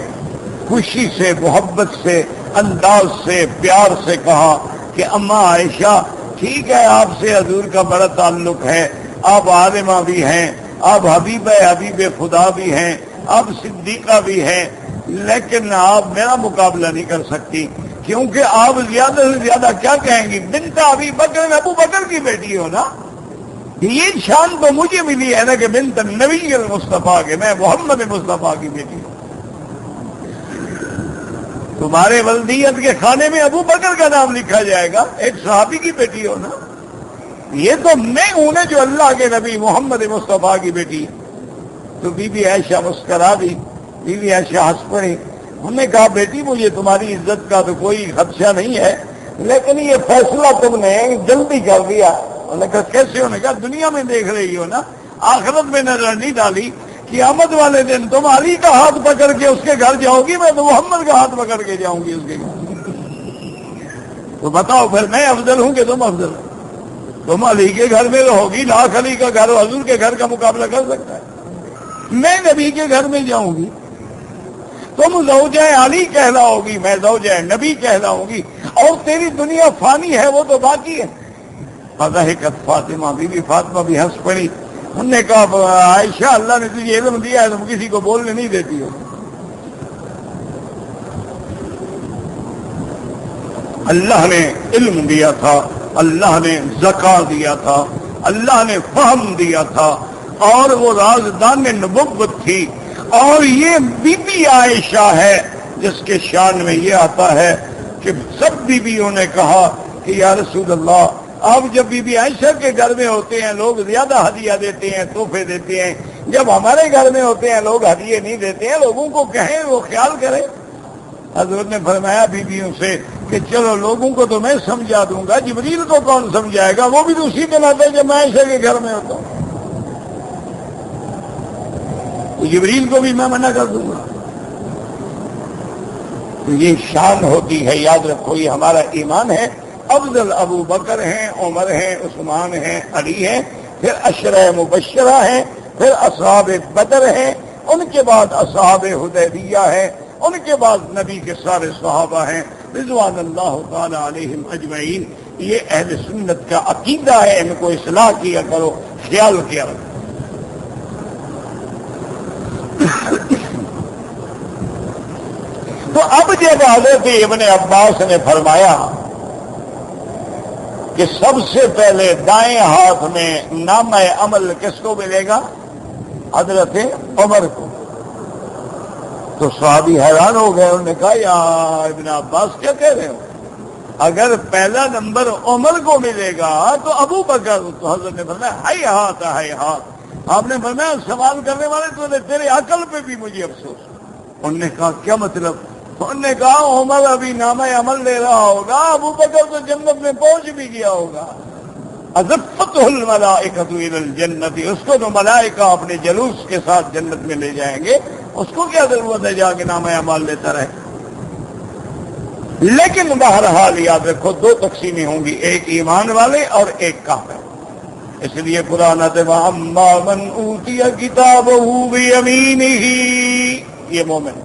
خوشی سے، محبت سے، انداز سے، پیار سے کہا کہ اماں عائشہ ٹھیک ہے، آپ سے حضور کا بڑا تعلق ہے، آپ عالمہ بھی ہیں، آپ حبیب خدا بھی ہیں، آپ صدیقہ بھی ہیں، لیکن آپ میرا مقابلہ نہیں کر سکتی، کیونکہ آپ زیادہ سے زیادہ کیا کہیں گی؟ بنت ابی بکر، ابو بکر کی بیٹی ہو نا۔ یہ شان تو مجھے ملی ہے نا کہ بنت النبی المصطفیٰ کے، میں محمد مصطفیٰ کی بیٹی ہوں۔ تمہارے ولدیت کے کھانے میں ابو بکر کا نام لکھا جائے گا، ایک صحابی کی بیٹی ہو نا۔ یہ تو میں ہوں نا جو اللہ کے نبی محمد مصطفیٰ کی بیٹی ہے۔ تو بی بی عائشہ مسکرا دی، بی بی عائشہ ہنس پڑی۔ ہم نے کہا بیٹی مجھے تمہاری عزت کا تو کوئی خدشہ نہیں ہے، لیکن یہ فیصلہ تم نے جلدی کر دیا۔ انہوں نے کہا کیسے؟ انہوں نے کہا دنیا میں دیکھ رہی ہو نا، آخرت میں نظر نہیں ڈالی، قیامت والے دن تم علی کا ہاتھ پکڑ کے اس کے گھر جاؤ گی، میں تو محمد کا ہاتھ پکڑ کے جاؤں گی اس کے گھر۔ تو بتاؤ پھر میں افضل ہوں کہ تم افضل ہو؟ تم علی کے گھر میں رہو گی، لاکھ علی کا گھر حضور کے گھر کا مقابلہ کر سکتا ہے؟ میں نبی کے گھر میں جاؤں گی، تم زوجہ علی کہلاؤ گی، میں زوجہ نبی کہلاؤں گی، اور تیری دنیا فانی ہے، وہ تو باقی ہے۔ فضحکت فاطمہ، بی بی فاطمہ بھی ہنس پڑی۔ انہوں نے کہا عائشہ اللہ نے تجھے علم دیا ہے، تم کسی کو بولنے نہیں دیتی ہو۔ اللہ نے علم دیا تھا، اللہ نے ذکا دیا تھا، اللہ نے فہم دیا تھا، اور وہ رازدان نبوت تھی۔ اور یہ بی بی عائشہ ہے جس کے شان میں یہ آتا ہے کہ سب بیویوں نے کہا کہ یا رسول اللہ، آپ جب بی بی عائشہ کے گھر میں ہوتے ہیں لوگ زیادہ ہدیہ دیتے ہیں، تحفے دیتے ہیں، جب ہمارے گھر میں ہوتے ہیں لوگ ہدیے نہیں دیتے ہیں، لوگوں کو کہیں وہ خیال کریں۔ حضرت نے فرمایا بیویوں سے کہ چلو لوگوں کو تو میں سمجھا دوں گا، جبریل کو کون سمجھائے گا؟ وہ بھی تو اسی دن آتا ہے جب میں عائشہ کے گھر میں ہوتا ہوں، تو جبریل کو بھی میں منع کر دوں گا۔ تو یہ شان ہوتی ہے، یاد رکھو، یہ ہمارا ایمان ہے۔ افضل ابو بکر ہیں، عمر ہیں، عثمان ہیں، علی ہیں، پھر عشرہ مبشرہ ہیں، پھر اصحاب بدر ہیں، ان کے بعد اصحاب حدیبیہ ہیں، ان کے بعد نبی کے سارے صحابہ ہیں رضوان اللہ تعالی علیہم اجمعین۔ یہ اہل سنت کا عقیدہ ہے، ان کو اصلاح کیا کرو، خیال کیا کرو۔ تو اب جب حضرت ابن عباس نے فرمایا کہ سب سے پہلے دائیں ہاتھ میں نامہ عمل کس کو ملے گا؟ حضرت عمر کو، تو صحابی حیران ہو گئے۔ انہوں نے کہا یا ابن عباس کیا کہہ رہے ہو؟ اگر پہلا نمبر عمر کو ملے گا تو ابو بکر۔ تو حضرت نے فرمایا ہائی ہاتھ ہائی ہاتھ۔ آپ نے فرمایا سوال کرنے والے تو تیرے عقل پہ بھی مجھے افسوس۔ انہوں نے کہا کیا مطلب؟ انہوں نے کہا عمر ابھی نامہ عمل لے رہا ہوگا، ابو بکر تو جنت میں پہنچ بھی گیا ہوگا۔ ازفتہ الملائکۃ الی الجنۃ، اس کو تو ملائکہ اپنے جلوس کے ساتھ جنت میں لے جائیں گے، اس کو کیا ضرورت ہے جا کے نامہ اعمال لیتا رہے؟ لیکن بہرحال یاد رکھو دو تقسیمیں ہوں گی، ایک ایمان والے اور ایک کافر۔ اس لیے قرآن آتے وَأَمَّا مَنْ أُوتِيَ كِتَابَهُ بِيَمِينِهِ، یہ مومن.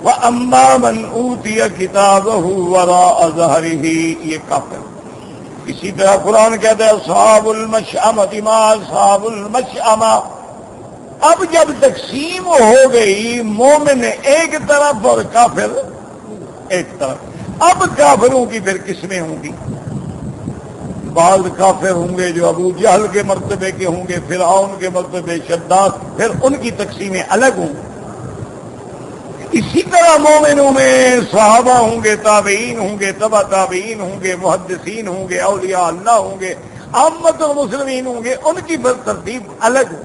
وَأَمَّا مَنْ أُوتِيَ كِتَابَهُ وَرَاءَ ظَهْرِهِ، یہ کافر. اسی طرح قرآن کہتا ہے اصحاب المشأمۃ ما اصحاب المشأمہ. اب جب تقسیم ہو گئی مومن ایک طرف اور کافر ایک طرف، اب کافروں کی پھر قسمیں ہوں گی. بعض کافر ہوں گے جو ابو جہل کے مرتبے کے ہوں گے، فرعون کے مرتبے، شداد، پھر ان کی تقسیمیں الگ ہوں. اسی طرح مومنوں میں صحابہ ہوں گے، تابعین ہوں گے، تبع تابعین ہوں گے، محدثین ہوں گے، اولیاء اللہ ہوں گے، عامت المسلمین ہوں گے، ان کی پھر ترتیب الگ ہو.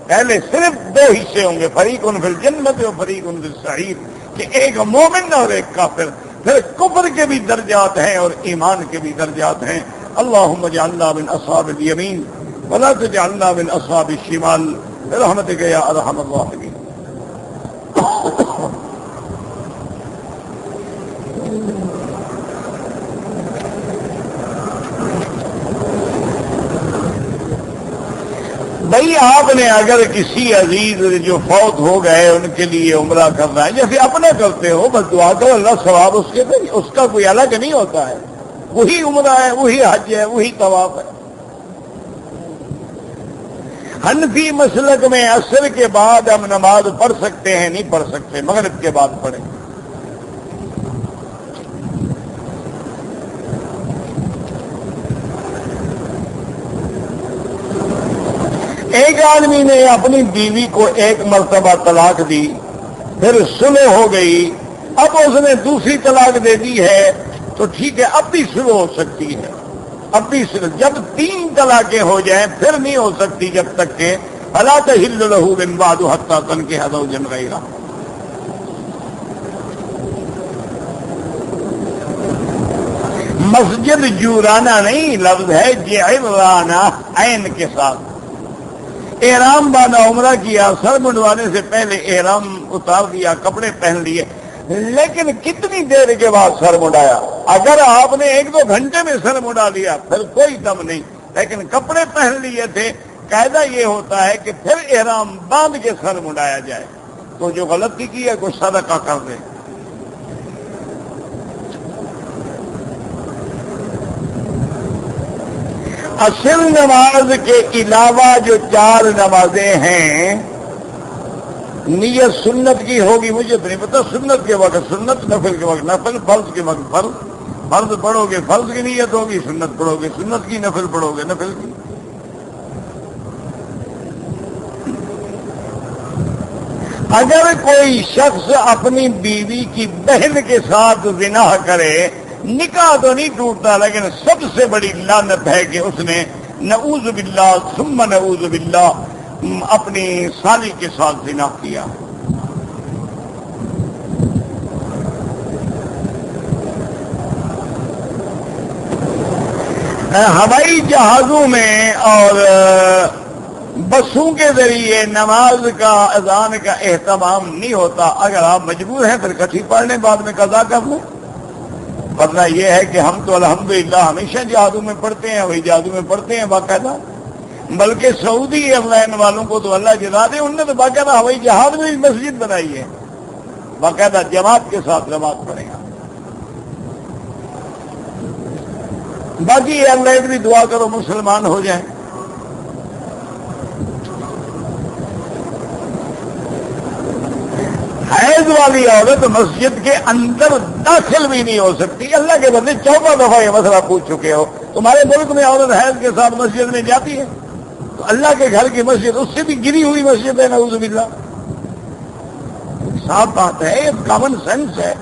پہلے صرف دو حصے ہوں گے، فریق فی الجنت و فریق فی السعیر، کہ ایک مومن اور ایک کافر. پھر کفر کے بھی درجات ہیں اور ایمان کے بھی درجات ہیں. اللہم اجعلنا من اصحاب الیمین ولا تجعلنا من اصحاب الشمال برحمتک یا ارحم الراحمین. بھائی آپ نے اگر کسی عزیز جو فوت ہو گئے ان کے لیے عمرہ کرنا ہے، جیسے اپنا کرتے ہو، بس دعا کرو اللہ ثواب اس کے دے. اس کا کوئی الگ نہیں ہوتا ہے، وہی عمرہ ہے، وہی حج ہے، وہی طواف ہے. حنفی مسلک میں عصر کے بعد ہم نماز پڑھ سکتے ہیں؟ نہیں پڑھ سکتے، مغرب کے بعد پڑھیں. ایک آدمی نے اپنی بیوی کو ایک مرتبہ طلاق دی، پھر صلح ہو گئی، اب اس نے دوسری طلاق دے دی ہے تو ٹھیک ہے، اب بھی صلح ہو سکتی ہے. اب بھی صلح، جب 3 طلاقیں ہو جائیں پھر نہیں ہو سکتی جب تک کہ فَلَا تَحِلُّ لَهُ مِن بَعْدُ حَتَّىٰ تَنكِحَ زَوْجًا غَيْرَهُ. مسجد جورانا نہیں، لفظ ہے جعرانہ عین کے ساتھ. احرام باندھا، عمرہ کیا، سر منڈوانے سے پہلے احرام اتار دیا، کپڑے پہن لیے، لیکن کتنی دیر کے بعد سر منڈایا؟ اگر آپ نے 1-2 گھنٹے میں سر منڈا لیا پھر کوئی دم نہیں، لیکن کپڑے پہن لیے تھے. قاعدہ یہ ہوتا ہے کہ پھر احرام باندھ کے سر منڈایا جائے. تو جو غلطی کی ہے کچھ صدقہ کر دیں. عصر نماز کے علاوہ جو 4 نمازیں ہیں، نیت سنت کی ہوگی، مجھے تو نہیں پتا. سنت کے وقت سنت، نفل کے وقت نفل، فرض کے وقت فرض. فرض پڑھو گے فرض کی نیت ہوگی، سنت پڑھو گے سنت کی، نفل پڑھو گے نفل کی. اگر کوئی شخص اپنی بیوی کی بہن کے ساتھ زنا کرے، نکاح تو نہیں ٹوٹتا، لیکن سب سے بڑی لعنت ہے کہ اس نے نعوذ باللہ ثم نعوذ باللہ اپنی سالی کے ساتھ زنا کیا. ہوائی جہازوں میں اور بسوں کے ذریعے نماز کا اذان کا اہتمام نہیں ہوتا. اگر آپ مجبور ہیں پھر کٹھی پڑھنے، بعد میں قضا کر لیں. ورنہ یہ ہے کہ ہم تو الحمدللہ ہمیشہ جہازوں میں پڑھتے ہیں، وہی جہازوں میں پڑھتے ہیں باقاعدہ. بلکہ سعودی ایئر لائن والوں کو تو اللہ جزا دے، انہوں نے تو باقاعدہ ہوائی جہاز میں بھی مسجد بنائی ہے، باقاعدہ جماعت کے ساتھ نماز پڑھیں گا. باقی ایئر لائن بھی دعا کرو مسلمان ہو جائیں. حیض والی عورت مسجد کے اندر داخل بھی نہیں ہو سکتی. اللہ کے بندے 14 دفعہ یہ مسئلہ پوچھ چکے ہو. تمہارے ملک میں عورت حیض کے ساتھ مسجد میں جاتی ہے تو اللہ کے گھر کی مسجد اس سے بھی گری ہوئی مسجد ہے، نعوذ باللہ. صاف بات ہے، یہ کامن سینس ہے.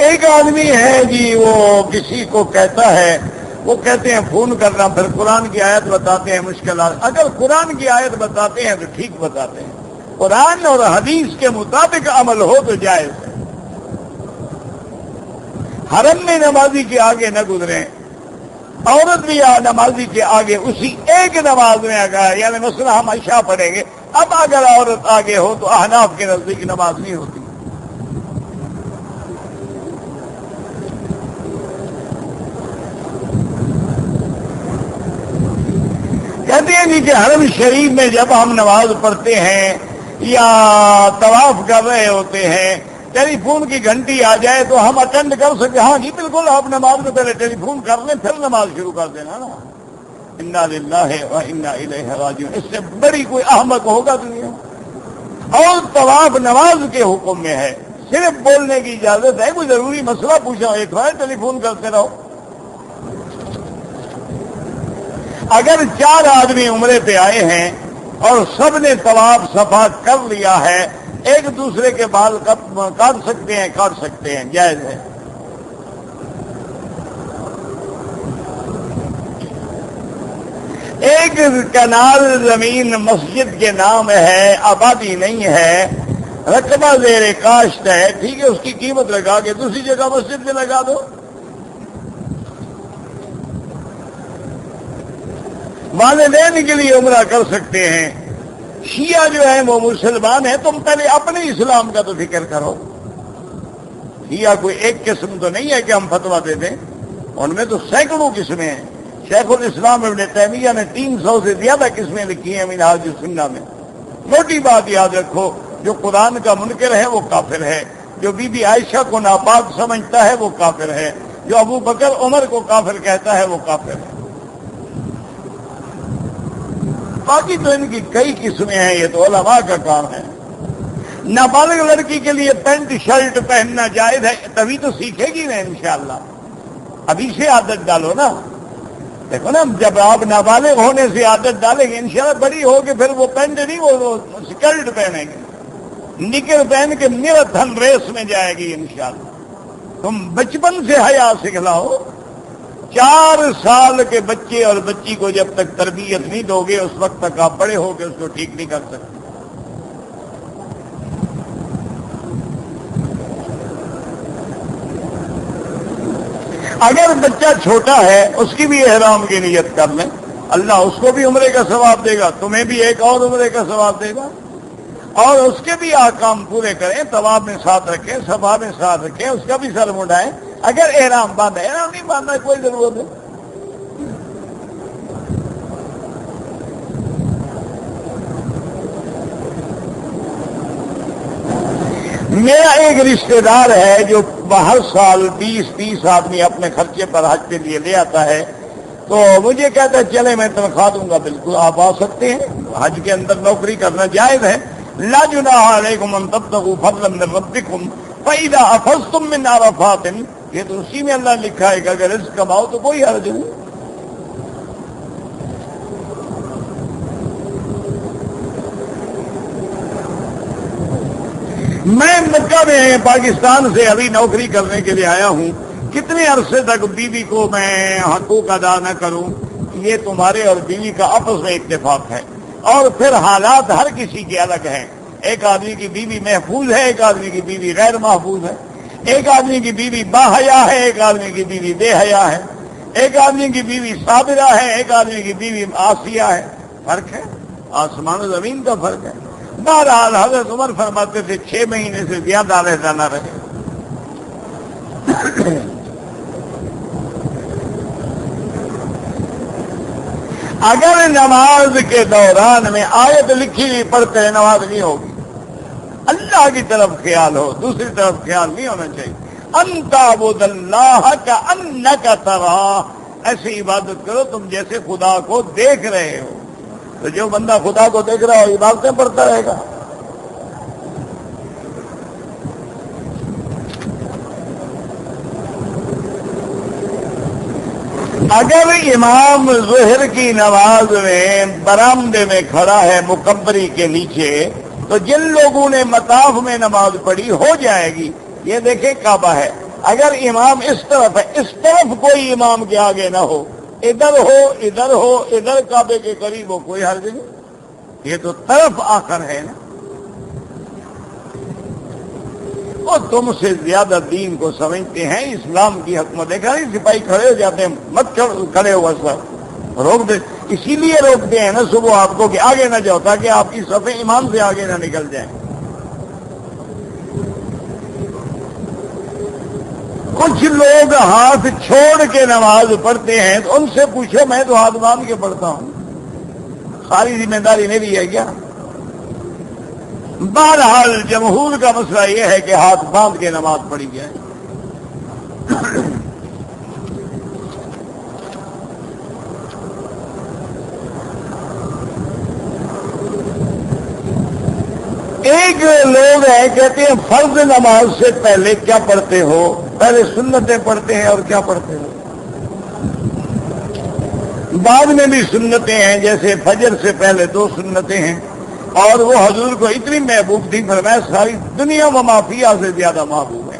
ایک آدمی ہے جی، وہ کسی کو کہتا ہے، وہ کہتے ہیں فون کرنا، پھر قرآن کی آیت بتاتے ہیں مشکلات. اگر قرآن کی آیت بتاتے ہیں تو ٹھیک بتاتے ہیں، قرآن اور حدیث کے مطابق عمل ہو تو جائز ہے. حرم میں نمازی کے آگے نہ گزریں، عورت بھی نمازی کے آگے اسی ایک نماز میں آگے، یعنی مثلا ہم عشاء پڑھیں گے، اب اگر عورت آگے ہو تو احناف کے نزدیک نماز نہیں ہوتی۔ کہتے ہیں کہ حرم شریف میں جب ہم نماز پڑھتے ہیں یا طواف کر رہے ہوتے ہیں، ٹیلی فون کی گھنٹی آ جائے تو ہم اٹینڈ کر سکتے، ہاں جی بالکل، آپ نماز میں پہلے ٹیلی فون کر لیں پھر نماز شروع کر دینا نا۔ انا للہ و انا الیہ راجعون، اس سے بڑی کوئی احمق ہوگا دنیا میں؟ اور طواف نماز کے حکم میں ہے، صرف بولنے کی اجازت ہے، کوئی ضروری مسئلہ پوچھا ایک بار ٹیلی فون کرتے رہو۔ اگر 4 آدمی عمرے پہ آئے ہیں اور سب نے طواف صفا کر لیا ہے، ایک دوسرے کے بال کاٹ سکتے ہیں، جائز ہے۔ ایک کنال زمین مسجد کے نام ہے، آبادی نہیں ہے، رقبہ زیر کاشت ہے، ٹھیک ہے، اس کی قیمت لگا کے دوسری جگہ مسجد میں لگا دو۔ والدین کے لیے عمرہ کر سکتے ہیں۔ شیعہ جو ہیں وہ مسلمان ہیں، تم پہلے اپنے اسلام کا تو فکر کرو۔ شیعہ کوئی ایک قسم تو نہیں ہے کہ ہم فتویٰ دے دیں، ان میں تو سینکڑوں قسمیں ہیں۔ شیخ الاسلام ابن تیمیہ نے 300 سے زیادہ قسمیں لکھی ہیں منہاج السنہ میں۔ موٹی بات یاد رکھو، جو قرآن کا منکر ہے وہ کافر ہے، جو بی بی عائشہ کو ناپاک سمجھتا ہے وہ کافر ہے، جو ابو بکر عمر کو کافر کہتا ہے وہ کافر ہے۔ باقی تو ان کی کئی قسمیں ہیں، یہ تو علماء کا کام ہے۔ نابالغ لڑکی کے لیے پینٹ شرٹ پہننا جائز ہے، تبھی تو سیکھے گی نا انشاءاللہ، ابھی سے عادت ڈالو نا۔ دیکھو نا، جب آپ نابالغ ہونے سے عادت ڈالیں گے انشاءاللہ بڑی ہو کے پھر وہ پینٹ نہیں، وہ سکرٹ پہنیں گے، نکر پہن کے میراتھن ریس میں جائے گی انشاءاللہ۔ تم بچپن سے حیا سکھلاؤ۔ 4 سال کے بچے اور بچی کو جب تک تربیت نہیں دو گے اس وقت تک آپ بڑے ہو کے اس کو ٹھیک نہیں کر سکتے۔ اگر بچہ چھوٹا ہے اس کی بھی احرام کی نیت کر لیں، اللہ اس کو بھی عمرے کا ثواب دے گا، تمہیں بھی ایک اور عمرے کا ثواب دے گا، اور اس کے بھی احکام پورے کریں، طواف میں ساتھ رکھیں، صفا میں ساتھ رکھیں، اس کا بھی سر مڈائیں۔ اگر احرام باندھا ہے، احرام نہیں باندھا کوئی ضرورت ہے۔ میرا ایک رشتہ دار ہے جو ہر سال 20-30 آدمی اپنے خرچے پر حج کے لیے لے آتا ہے، تو مجھے کہتا ہے چلے میں تنخواہ دوں گا۔ بالکل آپ آ سکتے ہیں، حج کے اندر نوکری کرنا جائز ہے۔ لا جناح علیکم ان تبتغوا فضلا من ربکم فاذا افضتم من عرفات، یہ تو اسی میں اللہ لکھا ہے کہ اگر رزق کماؤ تو کوئی حرج نہیں۔ میں مکہ میں پاکستان سے ابھی نوکری کرنے کے لیے آیا ہوں، کتنے عرصے تک بیوی کو میں حقوق ادا نہ کروں؟ یہ تمہارے اور بیوی کا آپس میں اتفاق ہے، اور پھر حالات ہر کسی کے الگ ہیں۔ ایک آدمی کی بیوی محفوظ ہے، ایک آدمی کی بیوی غیر محفوظ ہے، ایک آدمی کی بیوی باحیا ہے، ایک آدمی کی بیوی بے حیا ہے، ایک آدمی کی بیوی صابرہ ہے، ایک آدمی کی بیوی عاصیہ ہے۔ فرق ہے، آسمان و زمین کا فرق ہے۔ بہرحال حضرت عمر فرماتے تھے 6 مہینے سے زیادہ رہتا نہ رہے۔ اگر نماز کے دوران میں آیت لکھی ہوئی پڑھتے ہیں نماز نہیں ہوگی۔ اللہ کی طرف خیال ہو، دوسری طرف خیال نہیں ہونا چاہیے۔ انت عبد اللہ کانک تراہ، ایسی عبادت کرو تم جیسے خدا کو دیکھ رہے ہو۔ تو جو بندہ خدا کو دیکھ رہا ہو عبادتیں پڑھتا رہے گا۔ اگر امام ظہر کی نماز میں برآمدے میں کھڑا ہے مکبری کے نیچے، تو جن لوگوں نے مطاف میں نماز پڑھی ہو جائے گی۔ یہ دیکھیں کعبہ ہے، اگر امام اس طرف ہے، اس طرف کوئی امام کے آگے نہ ہو، ادھر ہو ادھر ہو ادھر کعبے کے قریب ہو، کوئی حرج نہیں۔ یہ تو طرف آخر ہے نا۔ وہ تم سے زیادہ دین کو سمجھتے ہیں، اسلام کی حکمت۔ دیکھا نہیں سپاہی کھڑے ہو جاتے ہیں، مت کھڑے ہو سر، روک دے، اسی لیے روکتے ہیں نا صبح آپ کو کہ آگے نہ جاؤ، تاکہ آپ کی صفیں امام سے آگے نہ نکل جائیں۔ کچھ لوگ ہاتھ چھوڑ کے نماز پڑھتے ہیں، تو ان سے پوچھو، میں تو ہاتھ باندھ کے پڑھتا ہوں، ساری ذمہ داری میری ہے کیا؟ بہرحال جمہور کا مسئلہ یہ ہے کہ ہاتھ باندھ کے نماز پڑھی جائے۔ ایک لوگ ہیں کہتے ہیں فرض نماز سے پہلے کیا پڑھتے ہو؟ پہلے سنتیں پڑھتے ہیں اور کیا پڑھتے ہو؟ بعد میں بھی سنتیں ہیں، جیسے فجر سے پہلے 2 سنتیں ہیں، اور وہ حضور کو اتنی محبوب تھی، فرمایا ساری دنیا و مافیا سے زیادہ محبوب ہے۔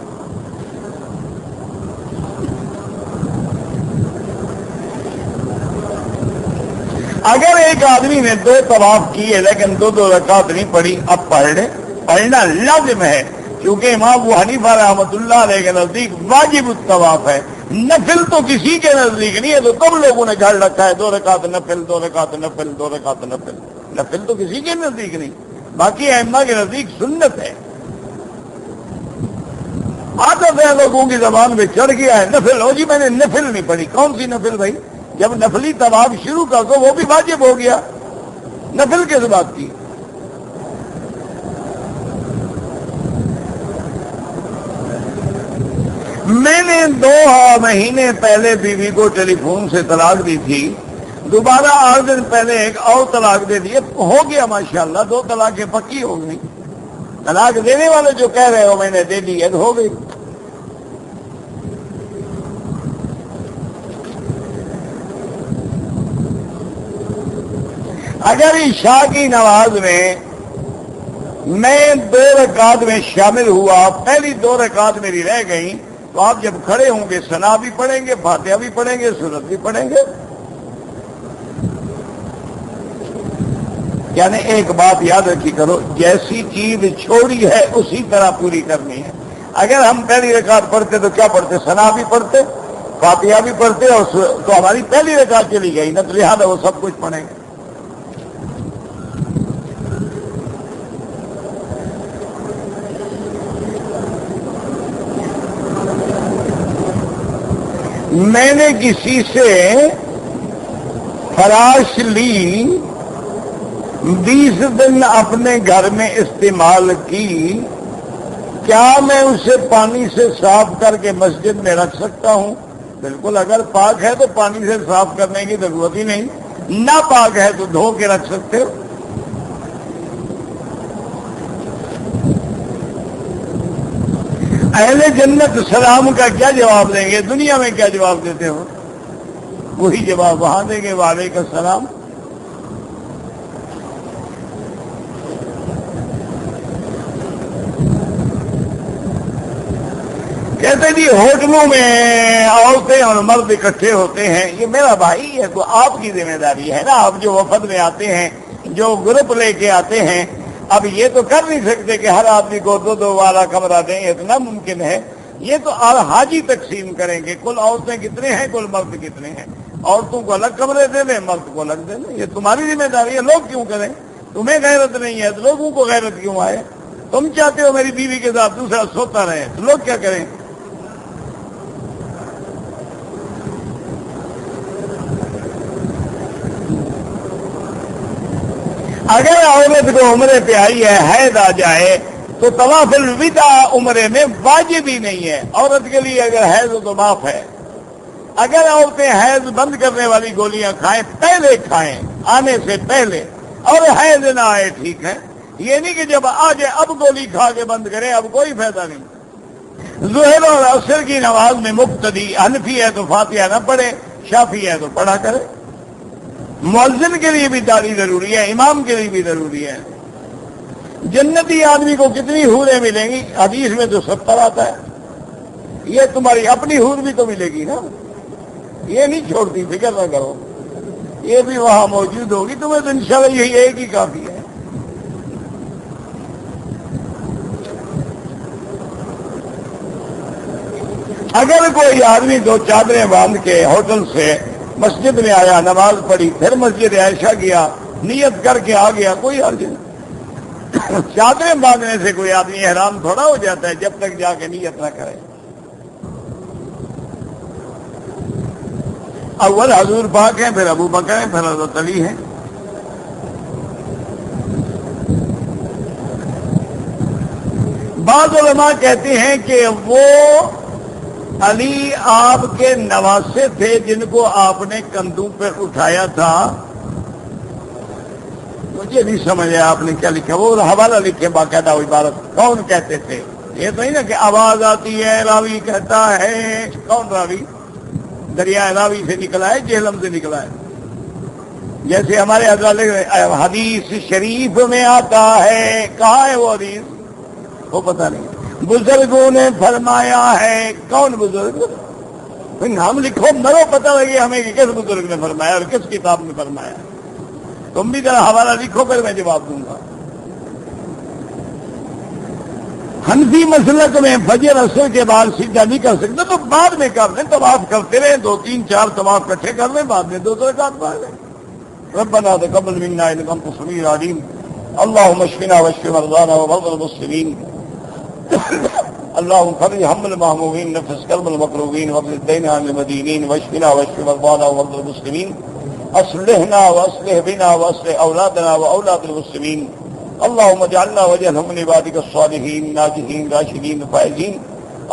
اگر ایک آدمی نے 2 طواف کیے لیکن 2 رکعت نہیں پڑھی، اب پڑھ لے، پڑھنا لازم ہے، کیونکہ امام ابو حنیفہ رحمۃ اللہ علیہ کے نزدیک واجب الطواف ہے، نفل تو کسی کے نزدیک نہیں ہے۔ تو تم لوگوں نے گھر رکھا ہے 2 رکعت نفل، 2 رکعت نفل، 2 رکعت نفل، نفل تو کسی کے نزدیک نہیں، باقی ائمہ کے نزدیک سنت ہے۔ عادت ہے لوگوں کی زبان میں چڑھ گیا ہے نفل، ہو جی میں نے نفل نہیں پڑھی، کون سی نفل بھائی؟ جب نفلی طواف شروع کر دو وہ بھی واجب ہو گیا، نفل کس بات کی؟ میں نے 2 مہینے پہلے بیوی کو ٹیلی فون سے طلاق دی تھی، دوبارہ 8 دن پہلے ایک اور طلاق دے دیے، ہو گیا ماشاءاللہ، 2 طلاقیں پکی ہو گئی۔ طلاق دینے والے جو کہہ رہے ہو میں نے دے دی ہے، ہو گئی۔ اگر عشاء کی نماز میں 2 رکعت میں شامل ہوا، پہلی 2 رکعت میری رہ گئیں، تو آپ جب کھڑے ہوں گے ثنا بھی پڑھیں گے، فاتحہ بھی پڑھیں گے، سورت بھی پڑھیں گے۔ یعنی ایک بات یاد رکھی کرو، جیسی چیز چھوڑی ہے اسی طرح پوری کرنی ہے۔ اگر ہم پہلی رکعت پڑھتے تو کیا پڑھتے؟ ثنا بھی پڑھتے، فاتحہ بھی پڑھتے، اور تو ہماری پہلی رکعت چلی گئی نا، تو لہٰذا وہ سب کچھ پڑھیں گے۔ میں نے کسی سے فراش لی، 20 دن اپنے گھر میں استعمال کی، کیا میں اسے پانی سے صاف کر کے مسجد میں رکھ سکتا ہوں؟ بالکل، اگر پاک ہے تو پانی سے صاف کرنے کی ضرورت ہی نہیں، نہ پاک ہے تو دھو کے رکھ سکتے ہو۔ اہل جنت سلام کا کیا جواب دیں گے؟ دنیا میں کیا جواب دیتے ہو؟ وہی جواب وہاں دیں گے، وعلیکم السلام۔ کہتے جی ہوٹلوں میں عورتیں اور مرد اکٹھے ہوتے ہیں، یہ میرا بھائی ہے تو آپ کی ذمہ داری ہے نا، آپ جو وفد میں آتے ہیں، جو گروپ لے کے آتے ہیں، اب یہ تو کر نہیں سکتے کہ ہر آدمی کو 2 والا کمرہ دیں، اتنا ممکن ہے؟ یہ تو حاجی تقسیم کریں گے، کل عورتیں کتنے ہیں، کل مرد کتنے ہیں، عورتوں کو الگ کمرے دے دیں، مرد کو الگ دے دیں، یہ تمہاری ذمہ داری ہے۔ لوگ کیوں کریں؟ تمہیں غیرت نہیں ہے تو لوگوں کو غیرت کیوں آئے؟ تم چاہتے ہو میری بیوی کے ساتھ دوسرا سوتا رہے، تو لوگ کیا کریں؟ اگر عورت کو عمرے پہ آئی ہے، حیض آ جائے، تو طواف الوداع عمرے میں واجب ہی نہیں ہے۔ عورت کے لیے اگر حیض ہو تو معاف ہے۔ اگر عورتیں حیض بند کرنے والی گولیاں کھائیں، پہلے کھائیں، آنے سے پہلے، اور حیض نہ آئے ٹھیک ہے، یہ نہیں کہ جب آ جائے اب گولی کھا کے بند کریں، اب کوئی فائدہ نہیں۔ ظہر اور عصر کی نماز میں مقتدی حنفی ہے تو فاتحہ نہ پڑھے، شافعی ہے تو پڑھا کرے۔ مؤذن کے لیے بھی داڑھی ضروری ہے، امام کے لیے بھی ضروری ہے۔ جنتی آدمی کو کتنی حوریں ملیں گی؟ حدیث میں تو 70 آتا ہے۔ یہ تمہاری اپنی حور بھی تو ملے گی نا، یہ نہیں چھوڑتی، فکر نہ کرو، یہ بھی وہاں موجود ہوگی، تمہیں تو انشاءاللہ یہی ایک ہی کافی ہے۔ اگر کوئی آدمی دو چادریں باندھ کے ہوٹل سے مسجد میں آیا، نماز پڑھی، پھر مسجد عائشہ گیا، نیت کر کے آ گیا، کوئی حرج نہیں۔ چادریں باندھنے سے کوئی آدمی احرام تھوڑا ہو جاتا ہے جب تک جا کے نیت نہ کرے۔ اول حضور پاک ہیں، پھر ابو بکر ہیں، پھر حضرت علی ہیں۔ بعض علماء کہتے ہیں کہ وہ علی آپ کے نواسے تھے جن کو آپ نے کندھوں پہ اٹھایا تھا۔ مجھے نہیں سمجھ آیا آپ نے کیا لکھا، وہ حوالہ لکھے باقاعدہ عبارت، کون کہتے تھے؟ یہ تو نہیں نا کہ آواز آتی ہے راوی کہتا ہے، کون راوی؟ دریائے راوی سے نکلا ہے، جہلم سے نکلا ہے۔ جیسے ہمارے حدیث شریف میں آتا ہے، کہاں ہے وہ حدیث؟ وہ پتہ نہیں۔ بزرگوں نے فرمایا ہے، کون بزرگ؟ نام لکھو، مرو، پتہ لگے ہمیں کہ کس بزرگ نے فرمایا اور کس کتاب میں فرمایا۔ تم بھی ذرا حوالہ لکھو، پھر میں جواب دوں گا۔ حنفی مسلک میں فجر اثر کے بعد سجدہ نہیں کر سکتے تو بعد میں کر لیں، طواف کرتے رہے، 2 3 4 طواف اکٹھے کر لیں، بعد میں 2 رکعت پڑھ لیں۔ ربنا تقبل منا انك انت السميع العليم اللهم اشفنا واشف مرضانا ومرضى المسلمين اللهم فرج هم المهمومين، نفس كرب المكروبين، واقض الدين عن المدينين، واشفنا واشف مرضانا ومرضى المسلمين، اصلحنا واصلح بنا واصلح اولادنا واولاد المسلمين، اللهم اجعلنا وجههم من عبادك الصالحين ناجحين راشدين فائزين،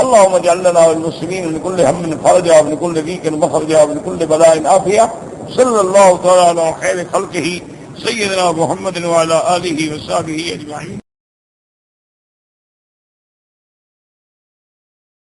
اللهم اجعل لنا والمسلمين من كل هم فرجا ومن كل ضيق مخرجا ومن كل بلاء عافية، صلى الله تعالى على خير خلقه سيدنا محمد وعلى آله وصحبه أجمعين۔